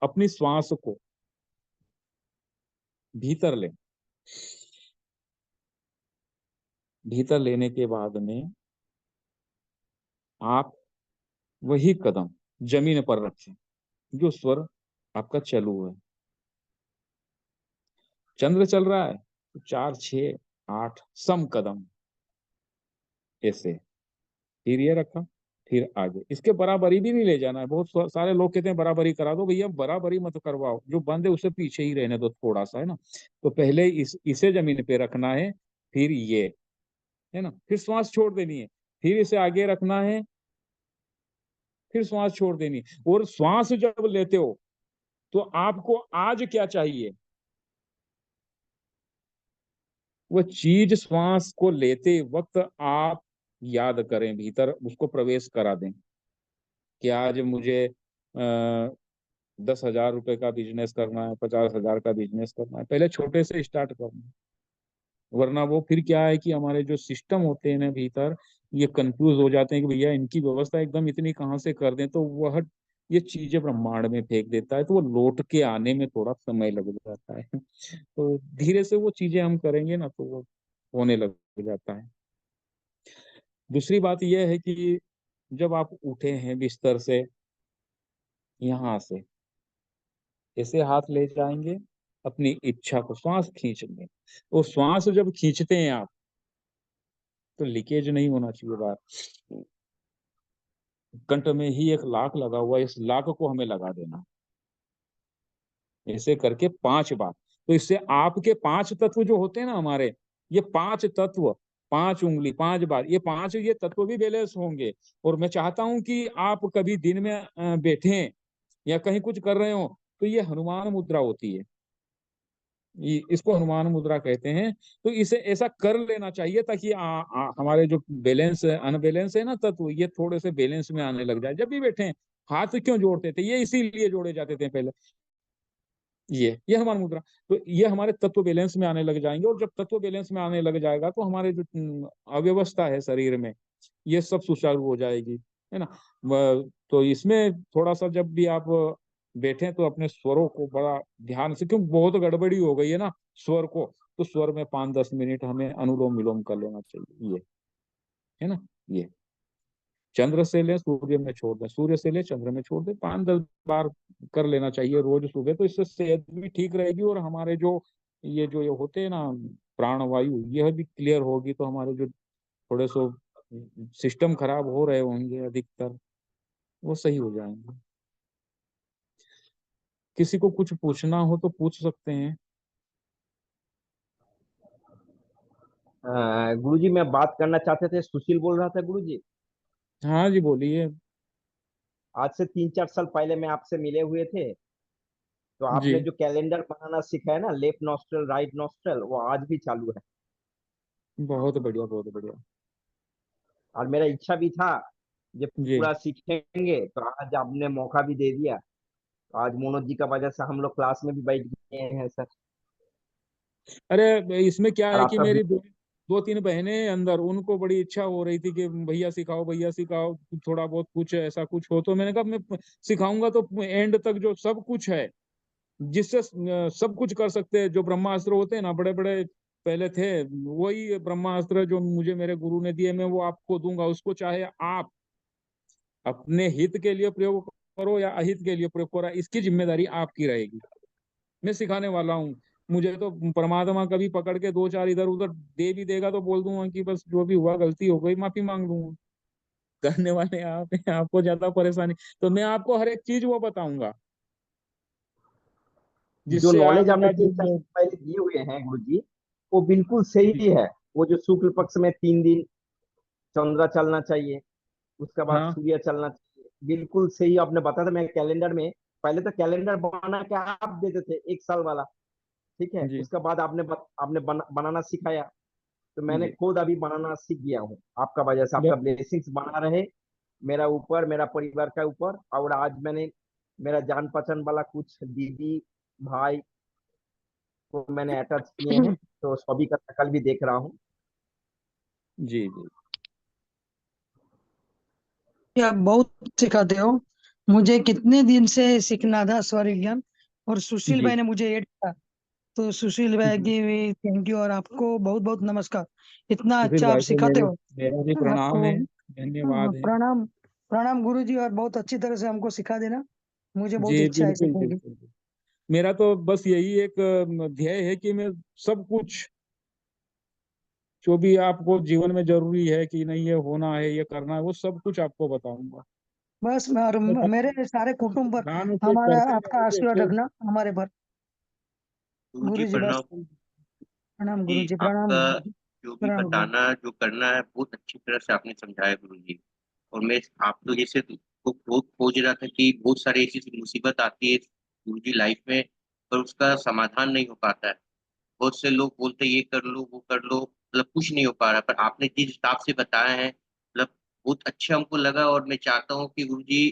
अपनी श्वास को भीतर ले। भीतर लेने के बाद में आप वही कदम जमीन पर रखें जो स्वर आपका चालू है। चंद्र चल रहा है तो 4 6 8 सम कदम ऐसे, फिर ये रखा, फिर आगे। इसके बराबरी भी नहीं ले जाना है। बहुत सारे लोग कहते हैं बराबरी करा दो। भैया बराबरी मत करवाओ, जो बंद है उसे पीछे ही रहने दो थोड़ा सा, है ना। तो पहले इसे जमीन पे रखना है, फिर ये, है ना, फिर श्वास छोड़ देनी है, फिर इसे आगे रखना है, फिर श्वास छोड़ देनी है। और श्वास जब लेते हो तो आपको आज क्या चाहिए, वो चीज श्वास को लेते वक्त आप याद करें, भीतर उसको प्रवेश करा दें कि आज मुझे 10,000 रुपए का बिजनेस करना है, 50,000 का बिजनेस करना है। पहले छोटे से स्टार्ट करना है, वरना वो फिर क्या है कि हमारे जो सिस्टम होते हैं ना भीतर, ये कंफ्यूज हो जाते हैं कि भैया इनकी व्यवस्था एकदम इतनी कहाँ से कर दें, तो वह ये चीजें ब्रह्मांड में फेंक देता है, तो वो लौट के आने में थोड़ा समय लग जाता है। तो धीरे से वो चीजें हम करेंगे ना तो वो होने लग जाता है। दूसरी बात यह है कि जब आप उठे हैं बिस्तर से, यहाँ से ऐसे हाथ ले जाएंगे, अपनी इच्छा को श्वास खींचेंगे। और श्वास जब खींचते हैं आप तो लीकेज नहीं होना चाहिए बाहर। कंठ में ही एक लाक लगा हुआ है, इस लाक को हमें लगा देना, ऐसे करके 5 बार। तो इससे आपके 5 तत्व जो होते हैं ना हमारे, ये 5 तत्व, 5 उंगली 5 बार, ये 5 ये तत्व भी बैलेंस होंगे। और मैं चाहता हूं कि आप कभी दिन में बैठें या कहीं कुछ कर रहे हो तो ये हनुमान मुद्रा होती है, इसको हनुमान मुद्रा कहते हैं। तो इसे ऐसा कर लेना चाहिए ताकि हमारे जो बैलेंस अनबैलेंस है ना तत्व, ये थोड़े से बैलेंस में आने लग जाए। जब भी बैठे, हाथ क्यों जोड़ते थे, ये इसीलिए जोड़े जाते थे पहले। ये हनुमान मुद्रा, तो ये हमारे तत्व बैलेंस में आने लग जाएंगे। और जब तत्व बैलेंस में आने लग जाएगा तो हमारे जो अव्यवस्था है शरीर में, ये सब सुचारू हो जाएगी, है ना। तो इसमें थोड़ा सा जब भी आप बैठे तो अपने स्वरों को बड़ा ध्यान से, क्योंकि बहुत गड़बड़ी हो गई है ना स्वर को, तो स्वर में 5-10 मिनट हमें अनुलोम विलोम कर लेना चाहिए, ये है ना। ये चंद्र से ले सूर्य में छोड़ दें, सूर्य से ले चंद्र में छोड़ दें, 5-10 बार कर लेना चाहिए रोज सुबह। तो इससे सेहत भी ठीक रहेगी और हमारे जो ये होते हैं ना प्राणवायु, यह भी क्लियर होगी। तो हमारे जो थोड़े सो सिस्टम खराब हो रहे होंगे अधिकतर, वो सही हो जाएंगे। किसी को कुछ पूछना हो तो पूछ सकते हैं। गुरुजी मैं बात करना चाहते थे, सुशील बोल रहा था गुरुजी। हाँ जी बोलिए। आज से 3-4 साल पहले मैं आपसे मिले हुए थे, तो जी आपने जो कैलेंडर बनाना सिखाया ना, लेफ्ट नॉस्ट्रल राइट नॉस्ट्रल, वो आज भी चालू है। बहुत बढ़िया, बहुत बढ़िया। और मेरा इच्छा भी था जब जी, पूरा सीखेंगे, तो आज आपने मौका भी दे दिया। तो आज मनोज जी का वजह से हम लोग क्लास में भी बैठ गए हैं सर। अरे इसमें क्या और है कि आपका मेरी 2-3 बहनें अंदर, उनको बड़ी इच्छा हो रही थी कि भैया सिखाओ, भैया सिखाओ, थोड़ा बहुत कुछ ऐसा कुछ हो। तो मैंने कहा मैं सिखाऊंगा तो एंड तक जो सब कुछ है, जिससे सब कुछ कर सकते हैं। जो ब्रह्मास्त्र होते हैं ना बड़े बड़े पहले थे, वही ब्रह्मास्त्र जो मुझे मेरे गुरु ने दिए, मैं वो आपको दूंगा। उसको चाहे आप अपने हित के लिए प्रयोग करो या अहित के लिए प्रयोग करो, इसकी जिम्मेदारी आपकी रहेगी। मैं सिखाने वाला हूँ। मुझे तो परमात्मा कभी पकड़ के 2-4 इधर उधर दे भी देगा तो बोल दूंगा कि बस जो भी हुआ गलती हो गई, माफी मांग लूंगा। करने वाले आप हैं, आपको ज्यादा परेशानी। तो मैं आपको हर एक चीज वो बताऊंगा जो जिससे नॉलेज आपने आपका 3-4 साल पहले दिए हुए हैं गुरुजी, वो बिल्कुल सही है। वो जो शुक्ल पक्ष में 3 दिन चंद्र चलना चाहिए, उसके बाद हाँ सूर्य चलना चाहिए, बिल्कुल सही आपने बताया था। मैं कैलेंडर में, पहले तो कैलेंडर बना के आप देते थे 1 साल वाला, ठीक है। जी उसके बाद आपने बनाना सिखाया, तो मैंने जी। खुद अभी बनाना सीख गया हूँ आपका वजह से। आपका ब्लेसिंग्स बना रहे मेरा ऊपर, मेरा परिवार का ऊपर। और आज मैंने मेरा जान पहचान वाला कुछ दीदी भाई को मैंने अटैच किए हैं, तो सभी का शक्ल भी देख रहा हूँ। जी जी। आप बहुत सिखाते हो। मुझे कितने दिन से सीखना था स्वर विज्ञान, और सुशील जी भाई ने मुझे ऐड किया तो सुशील भाई की भी थैंक यू और आपको बहुत बहुत नमस्कार। इतना सुशील अच्छा आप भाई को सिखाते हो। मेरा भी प्रणाम आपको है, धन्यवाद है। प्रणाम। प्रणाम गुरुजी, और बहुत अच्छी तरह से हमको सिखा देना। मुझे बहुत जी इच्छा है बिल्कुल सीखने की। बिल्कुल। मेरा तो बस यही एक ध्येय है कि मैं सब कुछ जो भी आपको जीवन में जरूरी है कि नहीं ये होना है ये करना है वो सब कुछ आपको बताऊंगा। बस और बस आप मेरे सारे कुटुंब पर ध्यान से हमारा करते आपका रहोगे आशीर्वाद तो। रखना हमारे पर। गुरुजी गुरुजी बस। प्रणाम। प्रणाम जी, गुरुजी, प्रणाम आपका गुरुजी। जो भी प्रणाम गुरु। बताना जो करना है बहुत अच्छी तरह से आपने समझाया गुरुजी। और मैं आप तो जैसे को बहुत खोज रहा था कि बहुत सारी ऐसी मुसीबत आती है गुरुजी लाइफ में, पर उसका समाधान नहीं हो पाता है। बहुत से लोग बोलते हैं ये कर लो वो कर लो, मतलब कुछ नहीं हो पा रहा। पर आपने जिस हिसाब से बताया है मतलब बहुत अच्छा हमको लगा। और मैं चाहता हूँ कि गुरुजी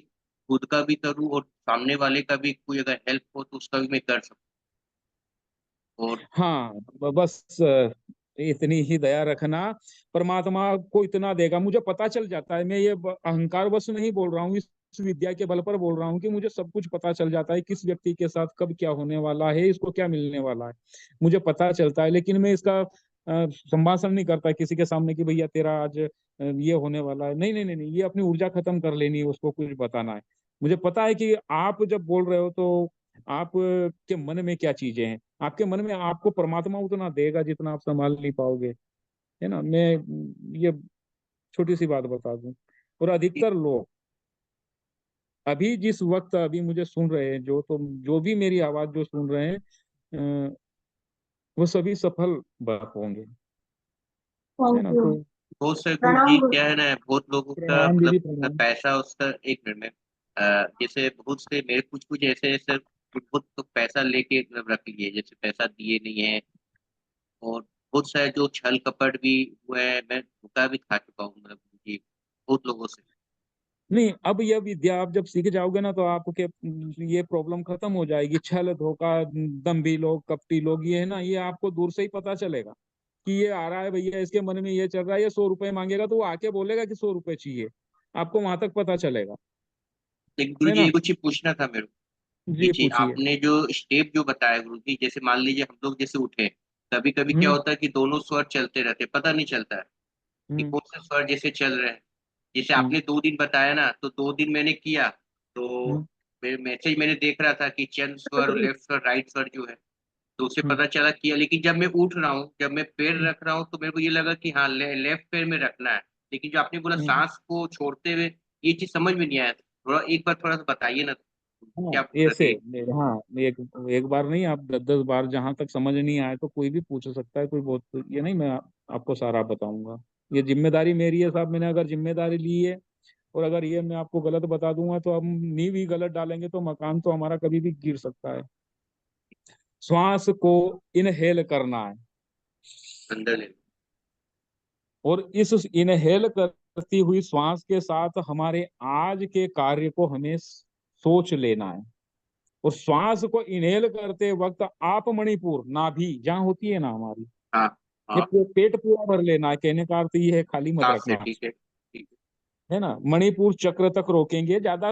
खुद का भी करूँ और सामने वाले का भी कोई अगर हेल्प हो तो उसका भी मैं कर सकूँ। और हाँ बस इतनी ही दया रखना। परमात्मा को इतना देगा, मुझे पता चल जाता है। मैं ये अहंकार वश नहीं बोल रहा हूँ, इस विद्या के बल पर बोल रहा हूँ कि मुझे सब कुछ पता चल जाता है किस व्यक्ति के साथ कब क्या होने वाला है, इसको क्या मिलने वाला है, मुझे पता चलता है। लेकिन मैं इसका संभाषण नहीं करता किसी के सामने कि भैया तेरा आज ये होने वाला है। नहीं नहीं नहीं नहीं, ये अपनी ऊर्जा खत्म कर लेनी है, उसको कुछ बताना है। मुझे पता है कि आप जब बोल रहे हो तो आप के मन में क्या चीजें हैं। आपके मन में आपको परमात्मा उतना देगा जितना आप संभाल नहीं पाओगे, है ना। मैं ये छोटी सी बात बता दूं, और अधिकतर लोग अभी जिस वक्त अभी मुझे सुन रहे हैं, जो भी मेरी आवाज जो सुन रहे हैं वो सभी सफल होंगे, है ना। तो बहुत से गुरुजी क्या है ना, बहुत लोगों का प्रणाम दीदी, मतलब प्रणाम। पैसा उसका एक मिनट में जैसे बहुत से मेरे कुछ कुछ ऐसे ऐसे बहुत तो पैसा लेके मतलब रख लिए, जैसे पैसा दिए नहीं है। और बहुत सारे जो छल कपट भी हुए हैं, मैं धोखा भी खा चुका हूँ मतलब गुरुजी बहुत लोगों से। नहीं, अब यह विद्या आप जब सीख जाओगे ना तो आपके ये प्रॉब्लम खत्म हो जाएगी। छल धोखा दंभी लोग कपटी लोग ये है ना, ये आपको दूर से ही पता चलेगा कि ये आ रहा है भैया, इसके मन में ये चल रहा है, ये 100 रुपए मांगेगा तो वो आके बोलेगा कि 100 रुपए चाहिए। आपको वहां तक पता चलेगा, लेकिन है गुरुजी ना। ये कुछ पूछना था मेरे को। ये जी चीज पूछिए। आपने जो स्टेप जो बताया गुरुजी, जैसे मान लीजिए हम लोग जैसे उठे, कभी कभी क्या हम्म होता है कि दोनों स्वर चलते रहते पता नहीं चलता है कि हम्म कौन से स्वर जैसे चल रहे हैं। जैसे हम्म आपने 2 दिन बताया ना, तो 2 दिन मैंने किया तो हम्म मेरे मैसेज मैंने देख रहा था कि चंद स्वर लेफ्ट स्वर राइट स्वर जो है, तो उसे हम्म पता चला किया। लेकिन जब मैं उठ रहा हूँ, जब मैं पैर रख रहा हूँ, तो मेरे को ये लगा कि हाँ लेफ्ट पैर में रखना है। लेकिन जो आपने बोला हम्म। सांस को छोड़ते हुए, ये चीज समझ में नहीं आया। थोड़ा एक बार थोड़ा सा बताइए ना हाँ क्या बोल ऐसे, रहे थे। हाँ एक एक बार नहीं, आप 10-10 बार जहां तक समझ नहीं आए तो कोई भी पूछ सकता है, कोई बहुत ये नहीं। मैं आपको सारा बताऊंगा। ये जिम्मेदारी मेरी है साहब, मैंने अगर जिम्मेदारी ली है। और अगर ये मैं आपको गलत बता दूंगा तो हम नींव ही गलत डालेंगे तो मकान तो हमारा कभी भी गिर सकता है। श्वास को इनहेल करना है, अंदर ले। और इस इनहेल करती हुई श्वास के साथ हमारे आज के कार्य को हमें सोच लेना है। और श्वास को इनहेल करते वक्त आप मणिपुर नाभि जहाँ होती है ना हमारी, हाँ ये हाँ। पेट पूरा भर लेना है। कहने का अर्थ ये है खाली मत सांस से, रखना, ठीक है ठीक है ना। मणिपुर चक्र तक रोकेंगे ज्यादा।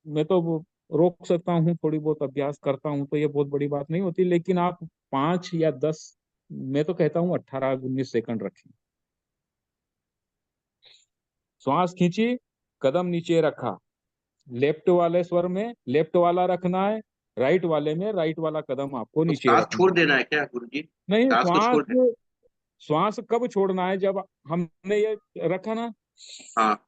मैं तो रोक सकता हूँ, थोड़ी बहुत अभ्यास करता हूँ तो ये बहुत बड़ी बात नहीं होती। लेकिन आप 5 या 10, मैं तो कहता हूँ 18-19 सेकंड रखें। श्वास खींची, कदम नीचे रखा, लेफ्ट वाले स्वर में लेफ्ट वाला रखना है, राइट वाले में राइट वाला कदम आपको तो नीचे सांस रखना छोड़ है। देना है क्या गुरुजी? नहीं, सांस को श्वास छोड़ देना। श्वास कब छोड़ना है, जब हमने ये रखा ना। हाँ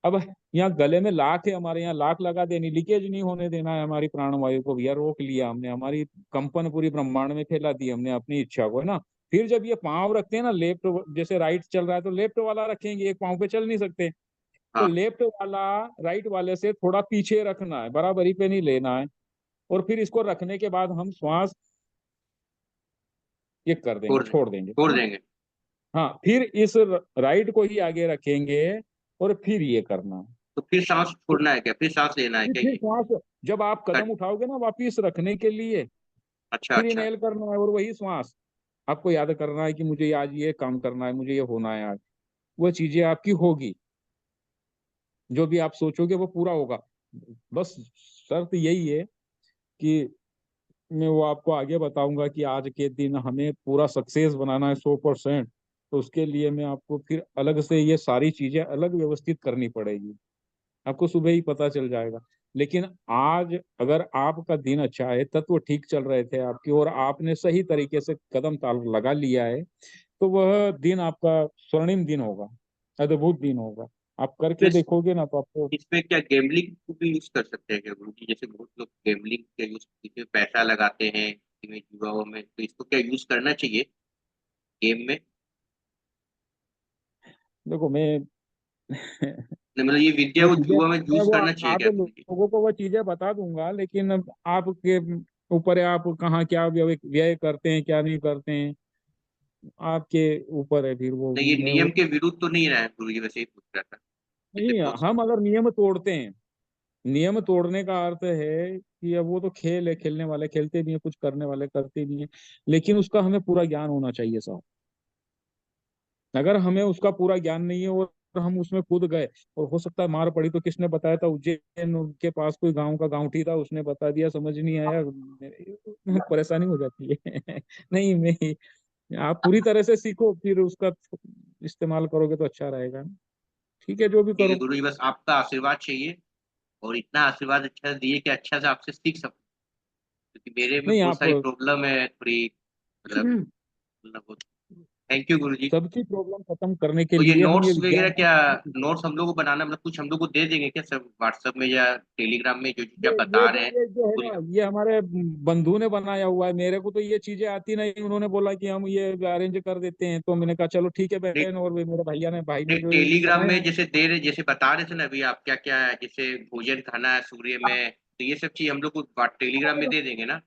अब यहाँ गले में लाख है, हमारे यहाँ लाख लगा देनी, लीकेज नहीं होने देना है हमारी प्राणवायु को भैया। रोक लिया हमने, हमारी कंपन पूरी ब्रह्मांड में फैला दी हमने अपनी इच्छा को, है ना। फिर जब ये पांव रखते हैं ना, लेफ्ट जैसे राइट चल रहा है तो लेफ्ट वाला रखेंगे, एक पांव पे चल नहीं सकते। तो हाँ। लेफ्ट वाला राइट वाले से थोड़ा पीछे रखना है, बराबरी पे नहीं लेना है। और फिर इसको रखने के बाद हम श्वास ये कर देंगे, छोड़ देंगे छोड़ देंगे, है छोड़ ना। देंगे। हाँ, फिर इस राइट को ही आगे रखेंगे और फिर ये करना है। तो फिर सांस छोड़ना है क्या, फिर सांस लेना है क्या फिर ये? श्वास जब आप कदम कट। उठाओगे ना वापिस रखने के लिए, अच्छा फिर अच्छा। इनहेल करना है और वही श्वास आपको याद करना है कि मुझे आज ये काम करना है, मुझे ये होना है आज। वो चीजें आपकी होगी, जो भी आप सोचोगे वो पूरा होगा। बस शर्त यही है कि मैं वो आपको आगे बताऊंगा कि आज के दिन हमें पूरा सक्सेस बनाना है 100%। तो उसके लिए मैं आपको फिर अलग से ये सारी चीजें अलग व्यवस्थित करनी पड़ेगी। आपको सुबह ही पता चल जाएगा। लेकिन आज अगर आपका दिन अच्छा है, तत्व ठीक चल रहे थे आपकी और आपने सही तरीके से कदम ताल लगा लिया है, तो वह दिन आपका स्वर्णिम दिन होगा, अद्भुत दिन होगा। आप करके इस देखोगे ना तो आपको। इसमें क्या गेमलिंग को भी यूज कर सकते हैं क्या गुरु जी? जैसे बहुत लोग गेमलिंग के यूज इसमें पैसा लगाते हैं इसमें जुआओं में, तो इसको क्या यूज करना चाहिए गेम में? देखो मैं नहीं, मतलब ये विद्या वो को चीजें जुआ में मैं यूज वो करना चाहिए आप क्या गुरु जी? लोगों को वो चीजें बता दूंगा, लेकिन अब आपके ऊपर है, आप कहाँ क्या व्यय करते हैं क्या नहीं करते हैं, आपके ऊपर है फिर वो। नहीं, ये मैं वो नियम के विरुद्ध तो नहीं रहा है गुरु जी? वैसे ही पूछ रहा था। जैसे नहीं, बहुत हम अगर नियम तोड़ते हैं, नियम तोड़ने का अर्थ है कि अब वो तो खेल है, खेलने वाले खेलते भी हैं, कुछ करने वाले करते भी हैं, लेकिन उसका हमें पूरा ज्ञान होना चाहिए साहब। अगर हमें उसका पूरा ज्ञान नहीं है और हम उसमें कूद गए, और हो सकता है मार पड़ी, तो किसने बताया था? उज्जैन के पास कोई गांव का गांवठी था, उसने बता दिया, समझ नहीं आया, परेशानी हो जाती है। नहीं, मैं आप पूरी तरह से सीखो, फिर उसका इस्तेमाल करोगे तो अच्छा रहेगा। ठीक है, जो भी ठीक है करो। गुरु जी, बस आपका आशीर्वाद चाहिए, और इतना आशीर्वाद अच्छा से दिए कि अच्छा से आपसे सीख सकूं, क्योंकि मेरे में नहीं, बहुत आप सारी प्रॉब्लम है थोड़ी, मतलब। थैंक यू गुरु जी। सबकी प्रॉब्लम खत्म करने के तो ये लिए हम ये नोट्स वगैरह विज्ञान। क्या, नोट्स हम लोग को बनाना, मतलब कुछ हम लोग को दे देंगे क्या सब व्हाट्सएप में या टेलीग्राम में, जो जो आप बता रहे हैं ये जो है पूरी? ना, ये हमारे बंधु ने बनाया हुआ है, मेरे को तो ये चीजें आती नहीं। उन्होंने बोला कि हम ये अरेंज कर देते हैं, तो मैंने कहा चलो ठीक है नहीं, बहन, और भी मेरे भाई ने नहीं, जो टेलीग्राम बनाया में है। जैसे दे रहे, जैसे बता रहे थे ना अभी आप, क्या क्या है, जैसे भोजन खाना है सूर्य में, तो ये सब चीज हम लोग को टेलीग्राम में दे देंगे ना,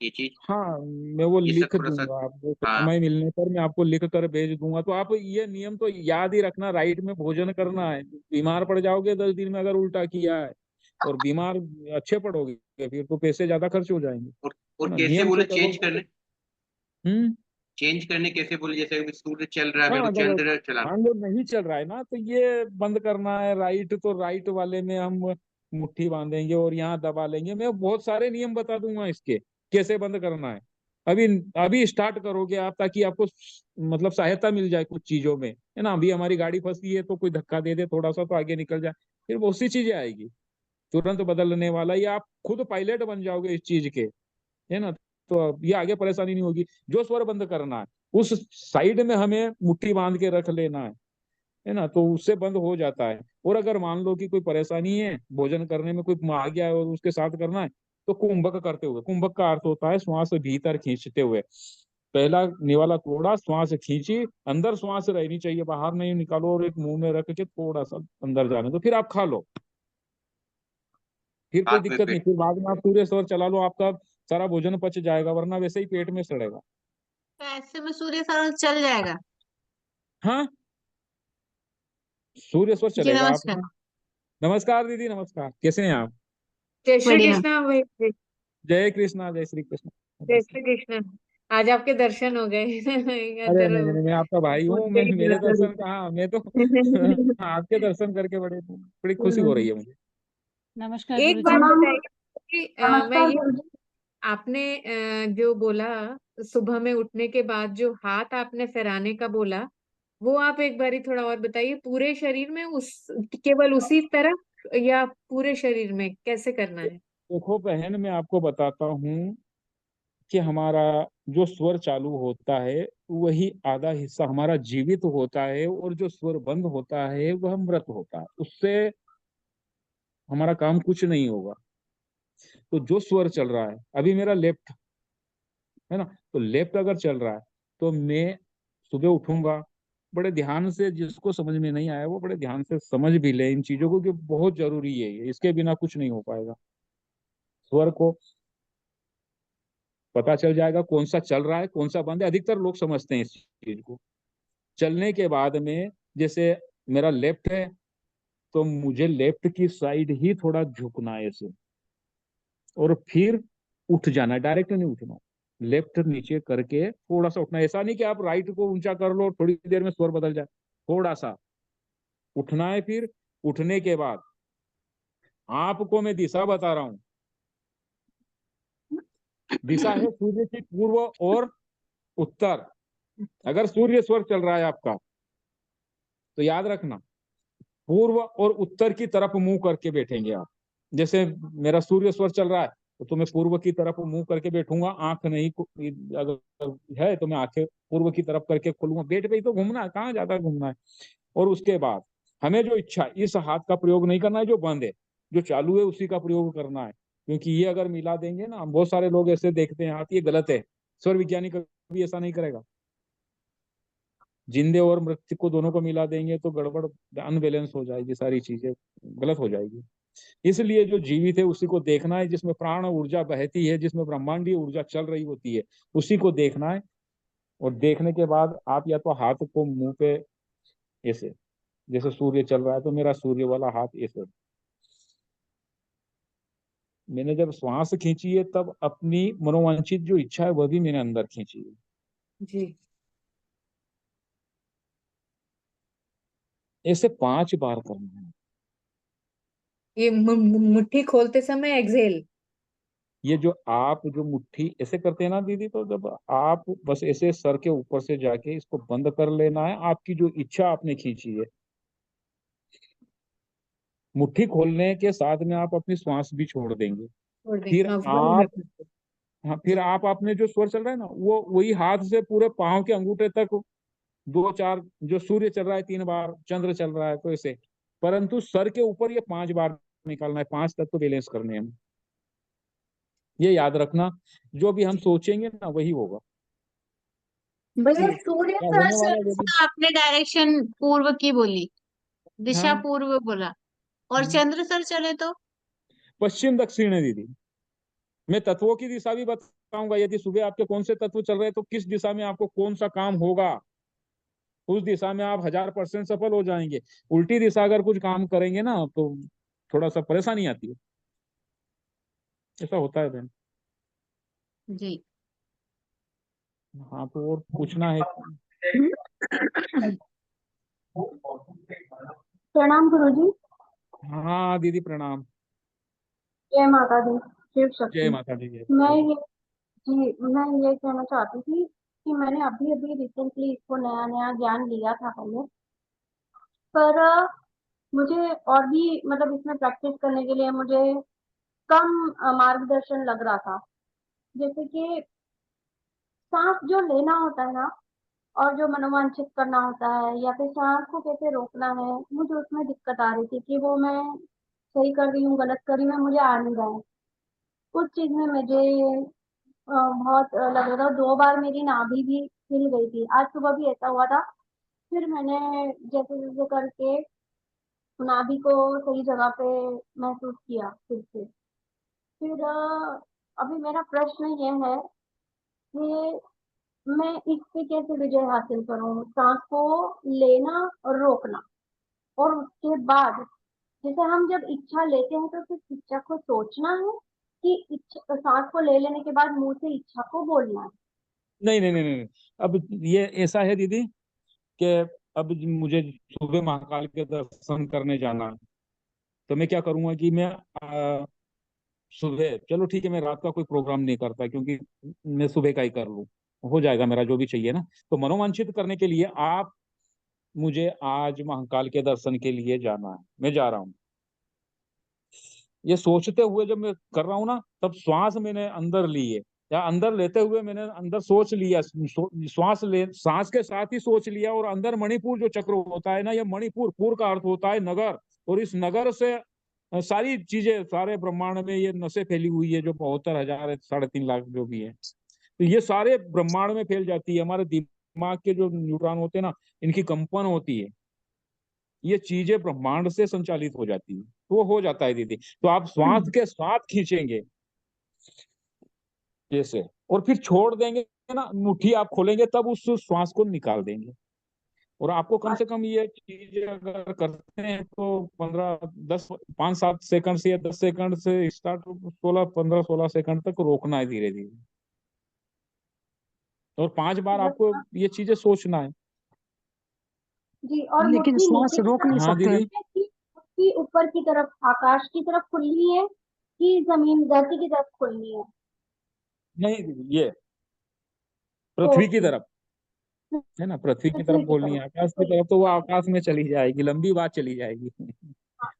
ये चीज? हाँ, मैं वो ये सब लिख थोड़ा सा। दूंगा आपको, हाँ। समय मिलने पर मैं आपको लिख कर भेज दूंगा। तो आप ये नियम तो याद ही रखना, राइट में भोजन करना है। बीमार पड़ जाओगे 10 दिन में अगर उल्टा किया है, और बीमार अच्छे पड़ोगे, फिर तो पैसे ज्यादा खर्च हो जाएंगे। और है ना, कैसे नियम से बोले चेंज चलोगे करने? तो। हम्म। चेंज करने कैसे बोले? जैसे अभी सूर्य चल रहा है, मेरे हाँ, को अगर चंद्र चला। मान लो नहीं चल रहा है ना, तो ये बंद करना है राइट, तो राइट वाले में हम मुट्ठी बांधेंगे और यहाँ दबा लेंगे। मैं बहुत सारे नियम बता दूंगा इसके, कैसे बंद करना है। अभी अभी स्टार्ट करोगे आप, ताकि आपको मतलब सहायता मिल जाए कुछ चीजों में, है ना। अभी हमारी गाड़ी फंसी है, तो कोई धक्का दे दे थोड़ा सा, तो आगे निकल जाए। फिर बहुत सी चीजें आएगी, तुरंत बदलने वाला, या आप खुद पायलट बन जाओगे इस चीज के, है ना। तो अब ये आगे परेशानी नहीं होगी। जो स्वर बंद करना है, उस साइड में हमें मुट्ठी बांध के रख लेना है ना, तो उससे बंद हो जाता है। और अगर मान लो कि कोई परेशानी है, भोजन करने में कोई आ गया है और उसके साथ करना है, तो कुंभक करते हुए, कुंभक का अर्थ होता है श्वास भीतर खींचते हुए। पहला निवाला तोड़ा, श्वास खींची, अंदर श्वास रहनी चाहिए, बाहर नहीं निकालो, और एक मुंह में रख के थोड़ा सा अंदर जाने दो, फिर आप खा लो। फिर कोई हाथ में दिक्कत नहीं, पेट। फिर बाद में आप सूर्य स्वर चला लो, आपका सारा भोजन पच जाएगा, वरना वैसे ही पेट में सड़ेगा। तो ऐसे में सूर्य सर चल जाएगा? हाँ, सूर्य स्वर जी चलेगा आप। नमस्कार। नमस्कार दीदी, नमस्कार, कैसे हैं आप? जय श्री बढ़िया। कृष्णा भाई। जय जय कृष्णा, जय श्री कृष्ण। जय श्री कृष्णा। आज आपके दर्शन हो गए। अरे इधर नहीं नहीं, मैं आपका भाई हूँ, मुझे मैं ही मेरे बुला दर्शन रहे कहाँ, मैं तो थे। आपके दर्शन करके बड़ी खुशी हो रही है मुझे। नमस्कार एक गुरुजी। बात बताइए कि मैं नमस्कार ये, गुरुजी। आपने जो बोला सुबह में उठने के बाद जो हाथ आपने फहराने का बोला, वो आप एक बारी थोड़ा और बताइए। पूरे शरीर में, उस केवल उसी तरफ, या पूरे शरीर में कैसे करना है? देखो बहन, मैं आपको बताता हूँ कि हमारा जो स्वर चालू होता है, वही आधा हिस्सा हमारा जीवित होता है, और जो स्वर बंद होता है वह मृत होता है। उससे हमारा काम कुछ नहीं होगा। तो जो स्वर चल रहा है अभी मेरा लेफ्ट, है ना, तो लेफ्ट अगर चल रहा है, तो मैं सुबह उठूंगा, बड़े ध्यान से, जिसको समझ में नहीं आया वो बड़े ध्यान से समझ भी ले इन चीजों को, कि बहुत जरूरी है ये, इसके बिना कुछ नहीं हो पाएगा। स्वर को पता चल जाएगा कौन सा चल रहा है कौन सा बंद है, अधिकतर लोग समझते हैं इस चीज को। चलने के बाद में, जैसे मेरा लेफ्ट है, तो मुझे लेफ्ट की साइड ही थोड़ा झुकना है ऐसे, और फिर उठ जाना है, डायरेक्ट नहीं उठना। लेफ्ट नीचे करके थोड़ा सा उठना है। ऐसा नहीं कि आप राइट को ऊंचा कर लो और थोड़ी देर में स्वर बदल जाए, थोड़ा सा उठना है। फिर उठने के बाद आपको मैं दिशा बता रहा हूं, दिशा है सूर्य की पूर्व और उत्तर। अगर सूर्य स्वर चल रहा है आपका तो याद रखना पूर्व और उत्तर की तरफ मुंह करके बैठेंगे आप। जैसे मेरा सूर्य स्वर चल रहा है तो मैं पूर्व की तरफ मुंह करके बैठूंगा, आंख नहीं अगर है तो मैं आंखें पूर्व की तरफ करके खोलूंगा। पेट पे ही तो घूमना है, कहाँ ज्यादा घूमना है। और उसके बाद हमें जो इच्छा, इस हाथ का प्रयोग नहीं करना है जो बंद है, जो चालू है उसी का प्रयोग करना है। क्योंकि ये अगर मिला देंगे ना, बहुत सारे लोग ऐसे देखते हैं हाथ, ये गलत है। स्वर विज्ञानी कभी ऐसा नहीं करेगा। जिंदे और मृत्यु को दोनों को मिला देंगे तो गड़बड़, अनबैलेंस हो जाएगी, सारी चीजें गलत हो जाएगी। इसलिए जो जीवित है उसी को देखना है, जिसमें प्राण ऊर्जा बहती है, जिसमें ब्रह्मांडीय ऊर्जा चल रही होती है, उसी को देखना है। और देखने के बाद आप या तो हाथ को मुंह पे ऐसे, जैसे सूर्य चल रहा है तो मेरा सूर्य वाला हाथ ऐसे, मैंने जब श्वास खींची है तब अपनी मनोवांछित जो इच्छा है वह भी मैंने अंदर खींची है। जी। ऐसे 5 बार करना है। ये मुट्ठी खोलते समय एक्सहेल। ये जो आप जो मुट्ठी ऐसे करते हैं ना दीदी, तो जब आप बस ऐसे सर के ऊपर से जाके इसको बंद कर लेना है, आपकी जो इच्छा आपने खींची है। मुट्ठी खोलने के साथ में आप अपनी श्वास भी छोड़ देंगे। छोड़ देंगे, फिर हाँ, बंद आप, रखना। हाँ, फिर आप अपने जो स्वर चल रहा है ना, वो वही हाथ से पूरे पांव के अंगूठे तक 2-4, जो सूर्य चल रहा है 3 बार, चंद्र चल रहा है तो ऐसे, परंतु सर के ऊपर ये 5 बार निकालना है। 5 तक तो बैलेंस करने हैं। ये याद रखना, जो भी हम सोचेंगे ना वही होगा। भैया जी। सूर्य क्या का होने वाला है दीदी? आपने डायरेक्शन पूर्व की बोली, दिशा हाँ, पूर्व बोला, और चंद्र सर चले तो पश्चिम दक्षिण है दीदी। मैं तत्वों की दिशा भी बताऊंगा, यदि सुबह आपके कौन से तत्व चल रहे हैं तो किस दिशा में आपको कौन सा काम होगा, उस दिशा में आप 1000% सफल हो जाएंगे। उल्टी दिशा अगर कुछ काम करेंगे ना तो थोड़ा सा परेशानी आती है। ऐसा होता है बहन। जी। हाँ, तो और पूछना है? प्रणाम गुरुजी। हाँ दीदी प्रणाम। जय माता दी, शिव जय शक्ति। माता दी। जय। मैं ये मैं ये कहना चाहती थी कि मैंने अभी अभी रिसेंटली इसको नया नया ज्ञान लिया था पहले, पर मुझे और भी मतलब इसमें प्रैक्टिस करने के लिए मुझे कम मार्गदर्शन लग रहा था। जैसे कि सांस जो लेना होता है ना, और जो मनोवांछित करना होता है, या फिर सांस को कैसे रोकना है, मुझे उसमें दिक्कत आ रही थी कि वो मैं सही कर रही हूँ गलत कर रही हूँ, मुझे आ नहीं रहा है। उस चीज में मुझे बहुत लग रहा था। 2 बार मेरी नाभि भी हिल गई थी, आज सुबह भी ऐसा हुआ था। फिर मैंने जैसे जैसे करके नाभि को सही जगह पे महसूस किया फिर से। फिर अभी मेरा प्रश्न ये है कि मैं इस पे कैसे विजय हासिल करूं, सांस को लेना और रोकना। और उसके बाद जैसे हम जब इच्छा लेते हैं तो सिर्फ इच्छा को सोचना है कि इच्छा, सांस को ले लेने के बाद मुंह से इच्छा को बोलना है। नहीं नहीं नहीं नहीं, अब ये ऐसा है दीदी कि अब मुझे सुबह महाकाल के दर्शन करने जाना है, तो मैं क्या करूंगा कि मैं सुबह, चलो ठीक है, मैं रात का कोई प्रोग्राम नहीं करता क्योंकि मैं सुबह का ही कर लूँ, हो जाएगा मेरा जो भी चाहिए ना। तो मनोवांछित करने के लिए आप, मुझे आज महाकाल के दर्शन के लिए जाना है, मैं जा रहा हूँ। ये सोचते हुए जब मैं कर रहा हूँ ना, तब श्वास मैंने अंदर ली है, या अंदर लेते हुए मैंने अंदर सोच लिया, सांस के साथ ही सोच लिया। और अंदर मणिपुर जो चक्र होता है ना, ये मणिपुर, पूर का अर्थ होता है नगर, और इस नगर से सारी चीजें, सारे ब्रह्मांड में ये नसें फैली हुई है, जो 72,000 है, 3.5 लाख जो भी है, तो ये सारे ब्रह्मांड में फैल जाती है। हमारे दिमाग के जो न्यूट्रॉन होते हैं ना, इनकी कंपन होती है, ये चीजें ब्रह्मांड से संचालित हो जाती है, तो वो हो जाता है दीदी। तो आप श्वास के साथ खींचेंगे जैसे, और फिर छोड़ देंगे ना, मुट्ठी आप खोलेंगे तब उस श्वास को निकाल देंगे। और आपको कम से कम ये चीज अगर करते हैं तो 5-7 सेकंड से या 10 सेकंड से स्टार्ट, 15-16 सेकंड तक रोकना है धीरे धीरे। और 5 बार आपको ये चीजें सोचना है। जी, और लेकिन मुट्ठी श्वास नीचे की रोक नहीं तरफ हाँ सकते। दीदी। है कि मुट्ठी ऊपर की तरफ आकाश की तरफ खुलनी है कि जमीन धरती की तरफ खुलनी है? नहीं दीदी, ये पृथ्वी की ओके, तरफ है ना, पृथ्वी की तरफ पृथ्वी की बोलनी तरफ। है। आकाश की ठीक। तरफ तो वो आकाश में चली जाएगी, लंबी बात चली जाएगी।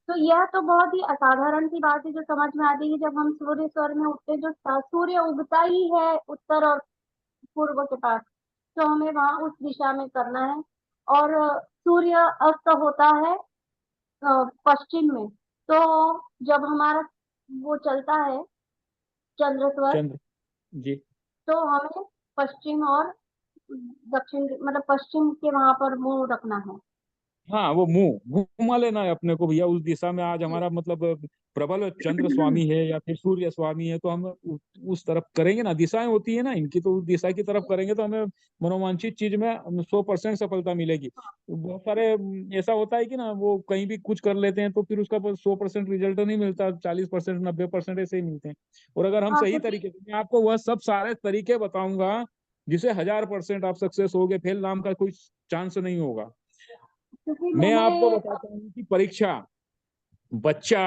तो यह तो बहुत ही असाधारण सी बात है जो समझ में आती है कि जब हम सूर्य स्वर में उठते हैं, जो सूर्य उगता ही है उत्तर और पूर्व के पास, तो हमें वहां उस दिशा में करना है। और सूर्य अस्त होता है पश्चिम में। तो जब हमारा वो चलता है चंद्र स्वर, चंद्र जी। तो हमें पश्चिम और दक्षिण मतलब पश्चिम के वहां पर मुंह रखना है। हाँ, वो मुंह घुमा लेना है अपने को भैया उस दिशा में। आज हमारा मतलब प्रबल चंद्र स्वामी है या फिर सूर्य स्वामी है, तो हम उस तरफ करेंगे ना। दिशाएं होती है ना इनकी, तो उस दिशा की तरफ करेंगे तो हमें मनोवांछित चीज में 100% सफलता मिलेगी। बहुत सारे ऐसा होता है कि ना, वो कहीं भी कुछ कर लेते हैं तो फिर उसका 100% रिजल्ट नहीं मिलता, 40%, 90% ऐसे ही मिलते हैं। और अगर हम हाँ, सही क्योंकि तरीके से, मैं आपको वह सब सारे तरीके बताऊंगा जिसे 1000% आप सक्सेस होगे, फेल नाम का कोई चांस नहीं होगा। क्योंकि मैं मैंने आपको बताता हूँ कि परीक्षा, बच्चा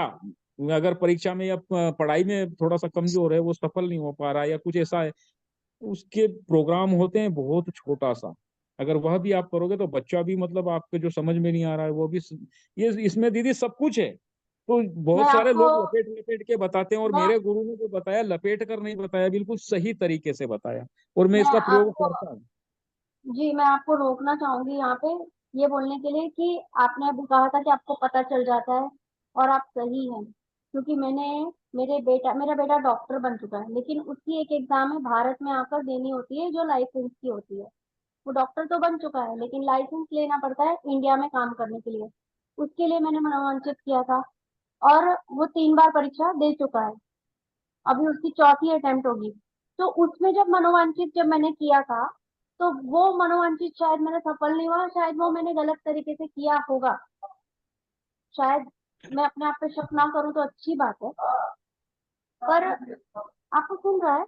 अगर परीक्षा में या पढ़ाई में थोड़ा सा कमजोर है, वो सफल नहीं हो पा रहा है या कुछ ऐसा है, उसके प्रोग्राम होते हैं बहुत छोटा सा। अगर वह भी आप करोगे तो बच्चा भी मतलब आपके जो समझ में नहीं आ रहा है वो भी ये इसमें दीदी सब कुछ है। तो मैं बहुत सारे आपको लोग लपेट लपेट के बताते हैं, और मैं मेरे गुरु ने जो बताया लपेट कर नहीं बताया, बिल्कुल सही तरीके से बताया, और मैं मैं इसका प्रयोग आपको करता हूँ। जी, मैं आपको रोकना चाहूंगी यहाँ पे, ये बोलने के लिए कि आपने अभी कहा था कि आपको पता चल जाता है, और आप सही हैं। क्योंकि मेरा बेटा डॉक्टर बन चुका है, लेकिन उसकी एक एग्जाम है भारत में आकर देनी होती है जो लाइसेंस की होती है। वो डॉक्टर तो बन चुका है, लेकिन लाइसेंस लेना पड़ता है इंडिया में काम करने के लिए। उसके लिए मैंने मनोवांछित किया था, और वो 3 बार परीक्षा दे चुका है। अभी उसकी चौथी अटेम्प्ट होगी। तो उसमें जब मनोवांछित जब मैंने किया था, तो वो मनोवांछित शायद मेरा सफल नहीं हुआ, शायद वो मैंने गलत तरीके से किया होगा। शायद मैं अपने आप पे शक ना करूं तो अच्छी बात है। पर आपको सुन रहा है?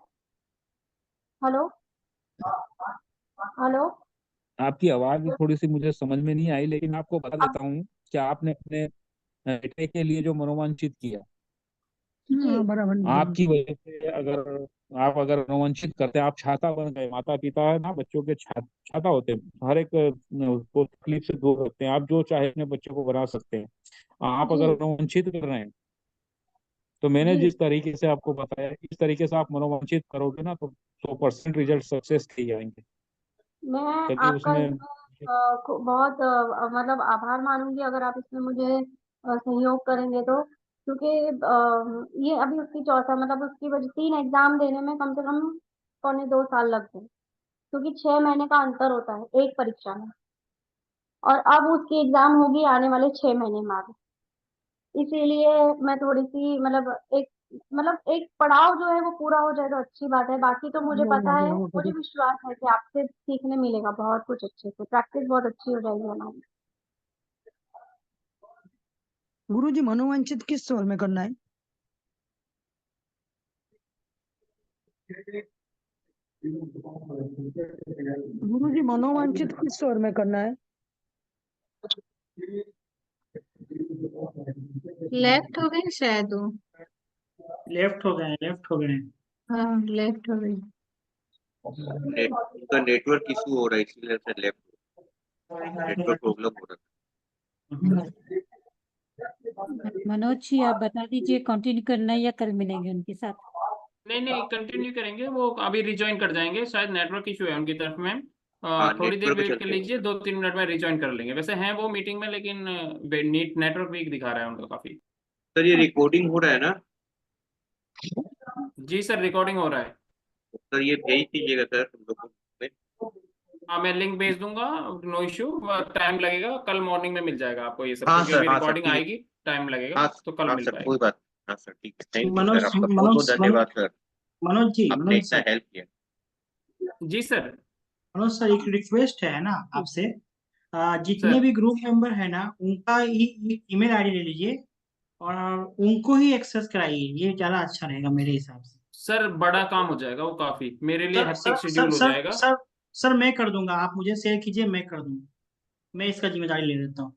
Hello, hello. आपकी आवाज भी थोड़ी सी मुझे समझ में नहीं आई, लेकिन आपको बता अब देता हूँ कि आपने अपने बेटे के लिए जो मनोवांछित किया, जी, बराबर एकदम। आपकी वजह से अगर आप अगर मनोवांछित करते, आप छाता बन गए। माता पिता है ना, बच्चों के छाता होते हैं, हर एक को तकलीफ से दूर रखते हैं। आप जो चाहे अपने बच्चे को बना सकते हैं। आप जी, अगर मनोवांछित कर रहे हैं, तो मैंने जी। जिस तरीके से आपको बताया, इस तरीके से आप मनोवांछित करोगे ना, तो 100% रिजल्ट सक्सेस के ही आएंगे। मैं क्योंकि आपका उसमें इसमें बहुत मतलब आभार मानूंगी अगर आप इसमें मुझे सहयोग करेंगे तो। क्योंकि ये अभी उसकी चौथा मतलब उसकी वजह 3 एग्जाम देने में कम से कम 1.25 2 साल लग गए। क्योंकि 6 महीने का अंतर होता है एक परीक्षा में, और अब उसकी एग्जाम होगी आने वाले 6 महीने बाद। इसीलिए मैं थोड़ी सी एक पड़ाव जो है वो पूरा हो जाए तो अच्छी बात है। बाकी तो मुझे पता है, मुझे विश्वास है कि आपसे सीखने मिलेगा बहुत कुछ अच्छे से, प्रैक्टिस बहुत अच्छी हो जाएगी हमारी। गुरुजी मनोवांछित किस स्वर में करना है? गुरुजी मनोवांछित किस स्वर में करना है? लेफ्ट हो गए शायद वो। लेफ्ट हो गए, लेफ्ट हो गए। हाँ, लेफ्ट हो गई। उनका नेटवर्क इशू हो रहा है, इसीलिए सर लेफ्ट नेटवर्क प्रॉब्लम हो रहा है। मनोज जी आप बता दीजिए कंटिन्यू करना है या कल मिलेंगे उनके साथ? नहीं नहीं, कंटिन्यू करेंगे, वो अभी रिज्वाइन कर जाएंगे। शायद नेटवर्क इशू है उनकी तरफ में। हाँ, थोड़ी देर नेटवर्क वेट कर चलते हैं। लीजिए, 2-3 मिनट में रिज्वाइन कर लेंगे। वैसे हैं वो मीटिंग में, लेकिन नेटवर्क वीक दिखा रहा है उनका काफी। सर ये रिकॉर्डिंग हो रहा है ना? जी सर, रिकॉर्डिंग हो रहा है। सर ये भेज दीजिएगा सर हम लोग को। हाँ, मैं लिंक भेज दूंगा, नो इश्यू। टाइम लगेगा, कल मॉर्निंग में मिल जाएगा आपको ये सब, हाँ क्योंकि सर, अभी हाँ सर, रिकॉर्डिंग ठीक है। आएगी, टाइम लगेगा, हाँ तो कल हाँ मिल सर, कोई पाएगी। बात। हाँ सर, ठीक है, थैंक यू मनोज सर, आपका बहुत बहुत धन्यवाद सर, मनोज जी, आपने मनोज इतना सर, हेल्प किया। जी सर। मनोज सर एक रिक्वेस्ट है ना आपसे। जितने सर भी ग्रुप मेंबर है ना उनका ईमेल आईडी ले लीजिए और उनको ही एक्सेस कराइए, ये ज्यादा अच्छा रहेगा मेरे हिसाब से। सर, बड़ा काम हो जाएगा वो, काफी मेरे लिए sir sir hectic sir schedule हो सर जाएगा। सर सर मैं कर दूंगा, आप मुझे शेयर कीजिए, मैं कर दूंगा, मैं इसका जिम्मेदारी ले लेता हूँ।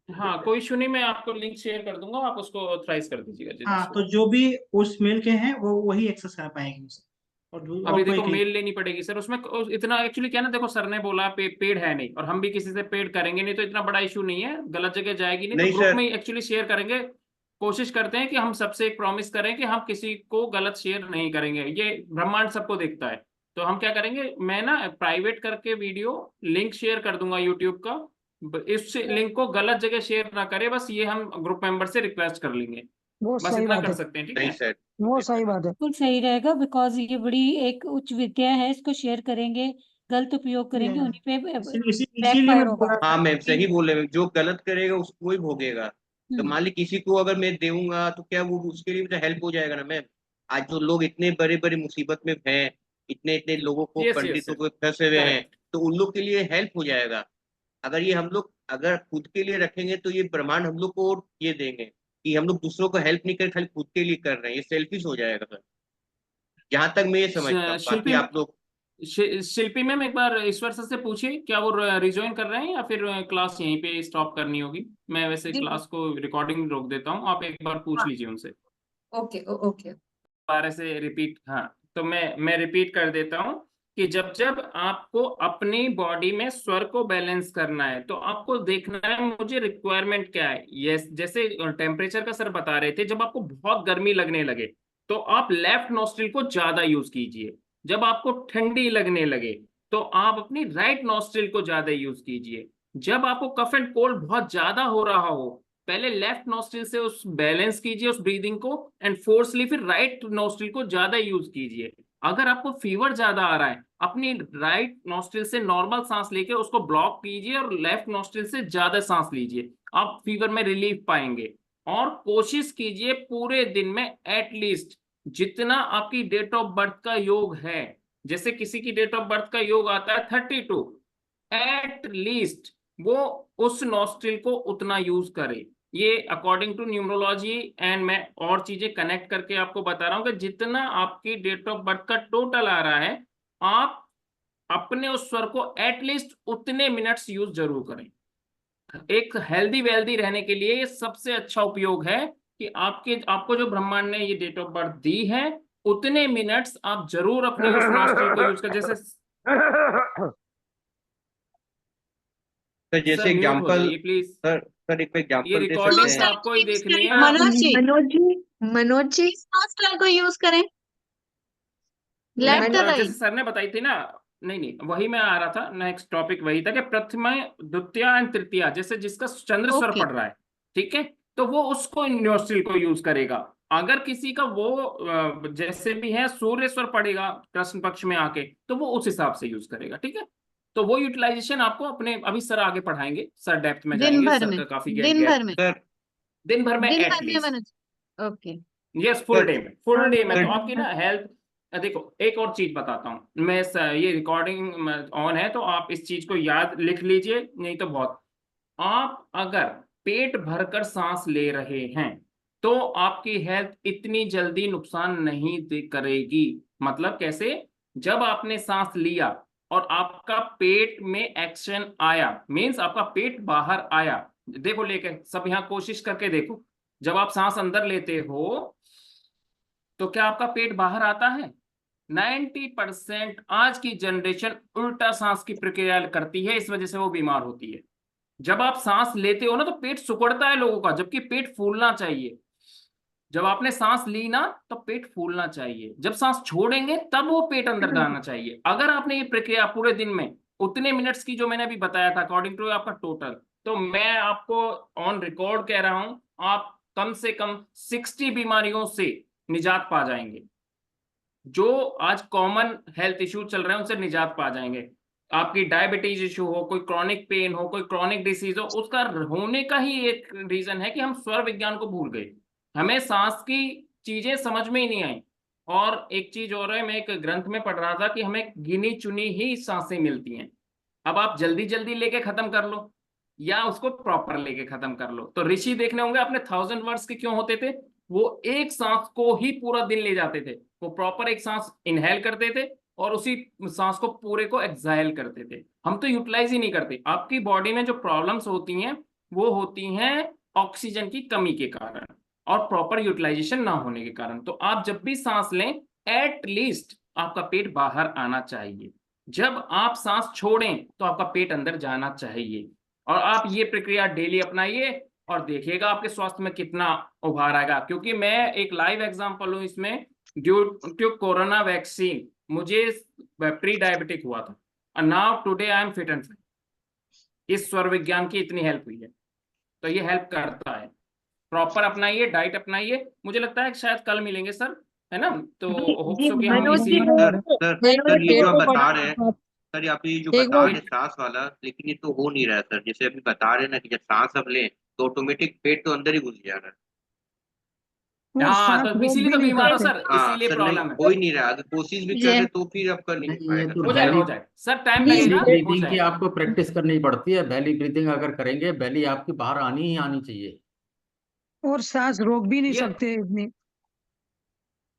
हाँ कोई इशू नहीं, मैं आपको लिंक शेयर कर दूंगा, आप उसको ऑथराइज कर दीजिएगा हाँ, जिसको। तो जो भी उस मेल के हैं वो वही एक्सेस कर पाएंगे उसे, और अभी कोई देखो कहीं। मेल लेनी पड़ेगी सर, उसमें इतना एक्चुअली क्या ना, देखो सर ने बोला पेड है नहीं, और हम भी किसी से पेड करेंगे नहीं, तो इतना बड़ा इशू नहीं है, गलत जगह जाएगी नहीं, तो नहीं ग्रुप सर, में एक्चुअली शेयर करेंगे। कोशिश करते हैं कि हम सबसे एक प्रॉमिस करें कि हम किसी को गलत शेयर नहीं करेंगे, ये ब्रह्मांड सबको देखता है। तो हम क्या करेंगे, मैं ना प्राइवेट करके वीडियो लिंक शेयर कर दूंगा यूट्यूब का, इस लिंक को गलत जगह शेयर ना करे, बस ये हम ग्रुप मेंबर से रिक्वेस्ट कर लेंगे, वो बस सही इतना बात कर है, सकते हैं, ठीक नहीं है। सर, वो सही बात है। बिल्कुल सही रहेगा, बिकॉज ये बड़ी एक उच्च विद्या है, इसको शेयर करेंगे, गलत उपयोग करेंगे, उन्हीं पे इसीलिए बैकफायर मैं बोल होगा। रहा था हाँ मैम कि सही बोल रहे हैं, जो गलत करेगा उसको ही भोगेगा। तो मान ली किसी को अगर मैं दूंगा तो क्या वो उसके लिए भी तो हेल्प हो जाएगा ना मैम। आज जो लोग इतने बड़े बड़े मुसीबत में हैं, इतने इतने लोगों को, यस यस पंडितों सर, को फंसे हुए हैं, करेक्ट। तो उन लोग के लिए हेल्प हो जाएगा। अगर ये हम लोग अगर खुद के लिए रखेंगे तो ये ब्रह्मांड हम लोग को और ये देंगे कि हम लोग दूसरों को हेल्प नहीं कर, खाली खुद के लिए कर रहे हैं, ये सेल्फिश हो जाएगा सर, जहां तक मैं ये समझता हूँ। बाकी शिल्पी, आप लोग शिल्पी मैम एक बार ईश्वर सर से पूछिए, क्या वो रिज्वाइन कर रहे हैं या फिर क्लास यहीं पे स्टॉप करनी होगी। मैं वैसे जी क्लास को रिकॉर्डिंग रोक देता हूँ, आप एक बार पूछ हाँ, लीजिए उनसे। Okay okay. दोबारा से रिपीट, हाँ तो मैं रिपीट कर देता हूँ कि जब जब आपको अपनी बॉडी में स्वर को बैलेंस करना है, तो आपको देखना है मुझे रिक्वायरमेंट क्या है। यस, जैसे टेम्परेचर का सर बता रहे थे, जब आपको बहुत गर्मी लगने लगे तो आप लेफ्ट नॉस्ट्रिल को ज्यादा यूज कीजिए। जब आपको ठंडी लगने लगे तो आप अपनी राइट नॉस्ट्रिल को ज्यादा यूज कीजिए। जब आपको कफ एंड कोल्ड बहुत ज्यादा हो रहा हो, पहले लेफ्ट नोस्ट्रिल से उस बैलेंस कीजिए उस ब्रीदिंग को, एंड फोर्सली फिर राइट नोस्ट्रिल को ज्यादा यूज कीजिए। अगर आपको फीवर ज्यादा आ रहा है, अपनी राइट नोस्ट्रिल से नॉर्मल सांस लेके उसको ब्लॉक कीजिए और लेफ्ट नोस्ट्रिल से ज्यादा सांस लीजिए, आप फीवर में रिलीफ पाएंगे। और कोशिश कीजिए पूरे दिन में एटलीस्ट जितना आपकी डेट ऑफ बर्थ का योग है, जैसे किसी की डेट ऑफ बर्थ का योग आता है 32, एट लीस्ट वो उस नॉस्ट्रिल को उतना यूज करे। ये अकॉर्डिंग टू न्यूमरोलॉजी, एंड मैं और चीजें कनेक्ट करके आपको बता रहा हूं कि जितना आपकी डेट ऑफ बर्थ का टोटल आ रहा है, आप अपने उस स्वर को एटलीस्ट उतने मिनट्स यूज जरूर करें। एक हेल्दी वेल्दी रहने के लिए ये सबसे अच्छा उपयोग है कि आपको जो ब्रह्मांड ने ये डेट ऑफ बर्थ दी है, उतने मिनट्स आप जरूर अपनी उस नॉस्ट्रिल को यूज कर। जैसे सर जैसे सर म्यूट हो एग्जांपल, जाइए प्लीज, सर एक ये एग्जांपल दे सकते रिकॉर्डिंग्स हैं। आपको ही देखनी है। मनोज जी नॉस्ट्रल को यूज करें, लेफ्ट जैसे राइट। सर ने बताई थी ना, नहीं नहीं वही मैं आ रहा था, नेक्स्ट टॉपिक वही था कि प्रथमा द्वितीया एंड तृतीया, जैसे जिसका चंद्र स्वर ओके पड़ रहा है, ठीक है, तो वो उसको नॉस्ट्रिल को यूज करेगा। अगर किसी का वो जैसे भी है सूर्य स्वर पड़ेगा कृष्ण पक्ष में आके, तो वो उस हिसाब से यूज करेगा, ठीक है। तो वो यूटिलाइजेशन आपको अपने अभी सर आगे पढ़ाएंगे, सर डेप्थ में दिन जाएंगे, भर सर में, का काफी दिन भर में, सर दिन भर में दिन भर में at least, Manoj. Okay yes full sir day में, फुल डे में तो सर आपकी ना हेल्थ। देखो एक और चीज बताता हूँ मैं, ये रिकॉर्डिंग ऑन है तो आप इस चीज को याद लिख लीजिए, नहीं तो बहुत, आप अगर पेट भरकर सांस ले रहे हैं तो आपकी हेल्थ इतनी जल्दी नुकसान नहीं करेगी। मतलब कैसे, जब आपने सांस लिया और आपका पेट में एक्शन आया, मीन्स आपका पेट बाहर आया, देखो लेके सब यहाँ कोशिश करके देखो, जब आप सांस अंदर लेते हो तो क्या आपका पेट बाहर आता है? 90% आज की जनरेशन उल्टा सांस की प्रक्रिया करती है, इस वजह से वो बीमार होती है। जब आप सांस लेते हो ना तो पेट सिकुड़ता है लोगों का, जबकि पेट फूलना चाहिए। जब आपने सांस ली ना तो पेट फूलना चाहिए, जब सांस छोड़ेंगे तब वो पेट अंदर जाना चाहिए। अगर आपने ये प्रक्रिया पूरे दिन में उतने मिनट्स की जो मैंने अभी बताया था अकॉर्डिंग टू आपका टोटल, तो मैं आपको ऑन रिकॉर्ड कह रहा हूं, आप कम से कम 60 बीमारियों से निजात पा जाएंगे। जो आज कॉमन हेल्थ इश्यू चल रहे हैं उनसे निजात पा जाएंगे। आपकी डायबिटीज इशू हो, कोई क्रॉनिक पेन हो, कोई क्रॉनिक डिसीज हो, उसका होने का ही एक रीजन है कि हम स्वर विज्ञान को भूल गए, हमें सांस की चीजें समझ में ही नहीं आई। और एक चीज और है, मैं एक ग्रंथ में पढ़ रहा था कि हमें गिनी चुनी ही सांसें मिलती हैं। अब आप जल्दी जल्दी लेके खत्म कर लो या उसको प्रॉपर लेके खत्म कर लो। तो ऋषि देखने होंगे आपने 1000 वर्ड्स के क्यों होते थे, वो एक सांस को ही पूरा दिन ले जाते थे, वो प्रॉपर एक सांस इनहेल करते थे और उसी सांस को पूरे को एक्सहेल करते थे। हम तो यूटिलाइज ही नहीं करते। आपकी बॉडी में जो प्रॉब्लम्स होती हैं वो होती हैं ऑक्सीजन की कमी के कारण और प्रॉपर यूटिलाइजेशन ना होने के कारण। तो आप जब भी सांस लें एट लीस्ट आपका पेट बाहर आना चाहिए, जब आप सांस छोड़ें तो आपका पेट अंदर जाना चाहिए। और आप ये प्रक्रिया डेली अपनाइए और देखिएगा आपके स्वास्थ्य में कितना उभार आएगा। क्योंकि मैं एक लाइव एग्जांपल हूं इसमें, ड्यू टू कोरोना वैक्सीन मुझे प्री डायबिटिक हुआ था और now today I am fit and fine. इस स्वर विज्ञान की इतनी हेल्प हुई है, तो ये हेल्प करता है। प्रॉपर अपनाइए, डाइट अपनाइए। मुझे लगता है शायद कल मिलेंगे सर, है ना? तो होप्स हो कि हम मनोज इसी जी सर ये जो आप बता रहे हैं सर, आप ये जो एक बता बार- रहे हैं सांस वाला, लेकिन ये तो हो नहीं रहा है सर। जैसे अभी बता रहे हैं ना कि जब सांस अब लें तो ऑटोमेटिक पेट तो अंदर ही घुस जा रहा है। वो हाँ, सांस तो रोक इसीलिए भी तो नहीं बीमार हो सकते। सर, हाँ इसीलिए सर, नहीं प्रॉब्लम है। हो ही नहीं रहा। अगर कोशिश भी कर ले तो फिर अब कर नहीं नहीं, ये पाएगा। तो हो जाएगा, हो जाएगा सर, टाइम लगेगा, वैली हो ब्रीदिंग की जाएगा। आपको प्रैक्टिस करनी पड़ती है। वैली ब्रीदिंग अगर करेंगे, वैली आपकी बाहर आनी ही आनी चाहिए। और सांस रोक भी नहीं ये सकते इतनी।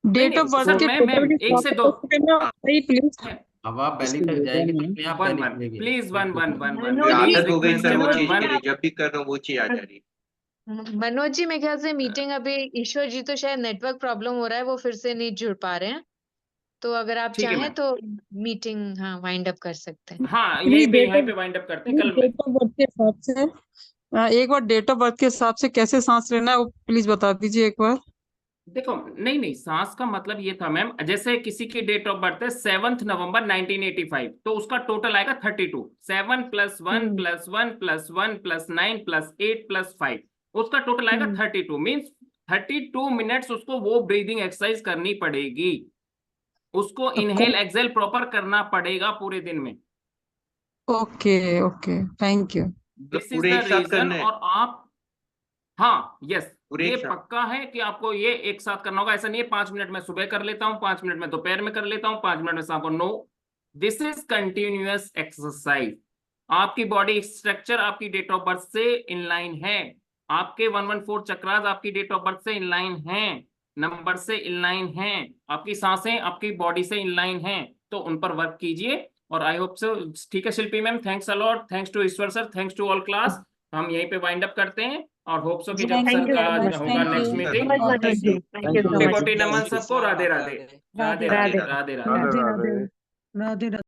नहीं डेट ऑफ नहीं बर्थ सर, के मैम एक से दो भाई प्लीज। हवा वैली तक जाएगी तो अपने आप वन वैली वन खुलेगी। Please one one one one Manoj ये जी, प्लीज आदत हो गई रिक्वेस्ट सर है वो वन चीज के वन। लिए, जब भी कर रहा हूँ वो चीज आ जा रही है। मनोज जी मेरे ख्याल से मीटिंग अभी ईश्वर जी तो शायद नेटवर्क प्रॉब्लम हो रहा है, वो फिर से नहीं जुड़ पा रहे हैं। तो अगर आप ठीक है चाहें मैम, तो मीटिंग हाँ वाइंड अप कर सकते हैं। हाँ प्लीज यहीं पे वाइंड अप करते हैं कल। डेट ऑफ बर्थ के हिसाब से एक बार डेट ऑफ बर्थ के हिसाब से कैसे सांस लेना है वो प्लीज बता दीजिए एक बार। देखो नहीं नहीं, सांस का मतलब ये था मैम, जैसे किसी की डेट ऑफ बर्थ है 7 नवंबर 1985, तो उसका टोटल आएगा 32। 7 + 1 + 1 + 1 + 9 + 8 + 5, उसका टोटल आएगा 32। मीन्स 32 मिनट्स उसको वो ब्रीदिंग एक्सरसाइज करनी पड़ेगी, उसको इनहेल एक्सहेल प्रॉपर करना पड़ेगा पूरे दिन में। Okay okay, thank you. This is पूरे द एक साथ रीजन। करना है? और आप, हाँ यस, पूरे ये एक साथ? पक्का है कि आपको ये एक साथ करना होगा। ऐसा नहीं है 5 मिनट में सुबह कर लेता हूँ, 5 मिनट में दोपहर में कर लेता हूँ, 5 मिनट में शाम को। No, this is continuous exercise. आपकी बॉडी स्ट्रक्चर आपकी डेट ऑफ बर्थ से इनलाइन है, आपके 114 चक्रास आपकी डेट ऑफ बर्थ से इनलाइन हैं, नंबर से इनलाइन हैं, आपकी सांसें आपकी बॉडी से इनलाइन हैं। तो उन पर वर्क कीजिए और आई होप सो। ठीक है Shilpi ma'am, thanks a lot, thanks to Ishwar sir, thanks to all class. हम यहीं पे वाइंड अप करते हैं और होप सो कि जब Thank सर you का very much. होगा next meeting. Manoj ji. Thank you so much. कोटि नमन सबको। राधे राधे, राधे राधे, राधे राधे। राधे राधे राधे राधे।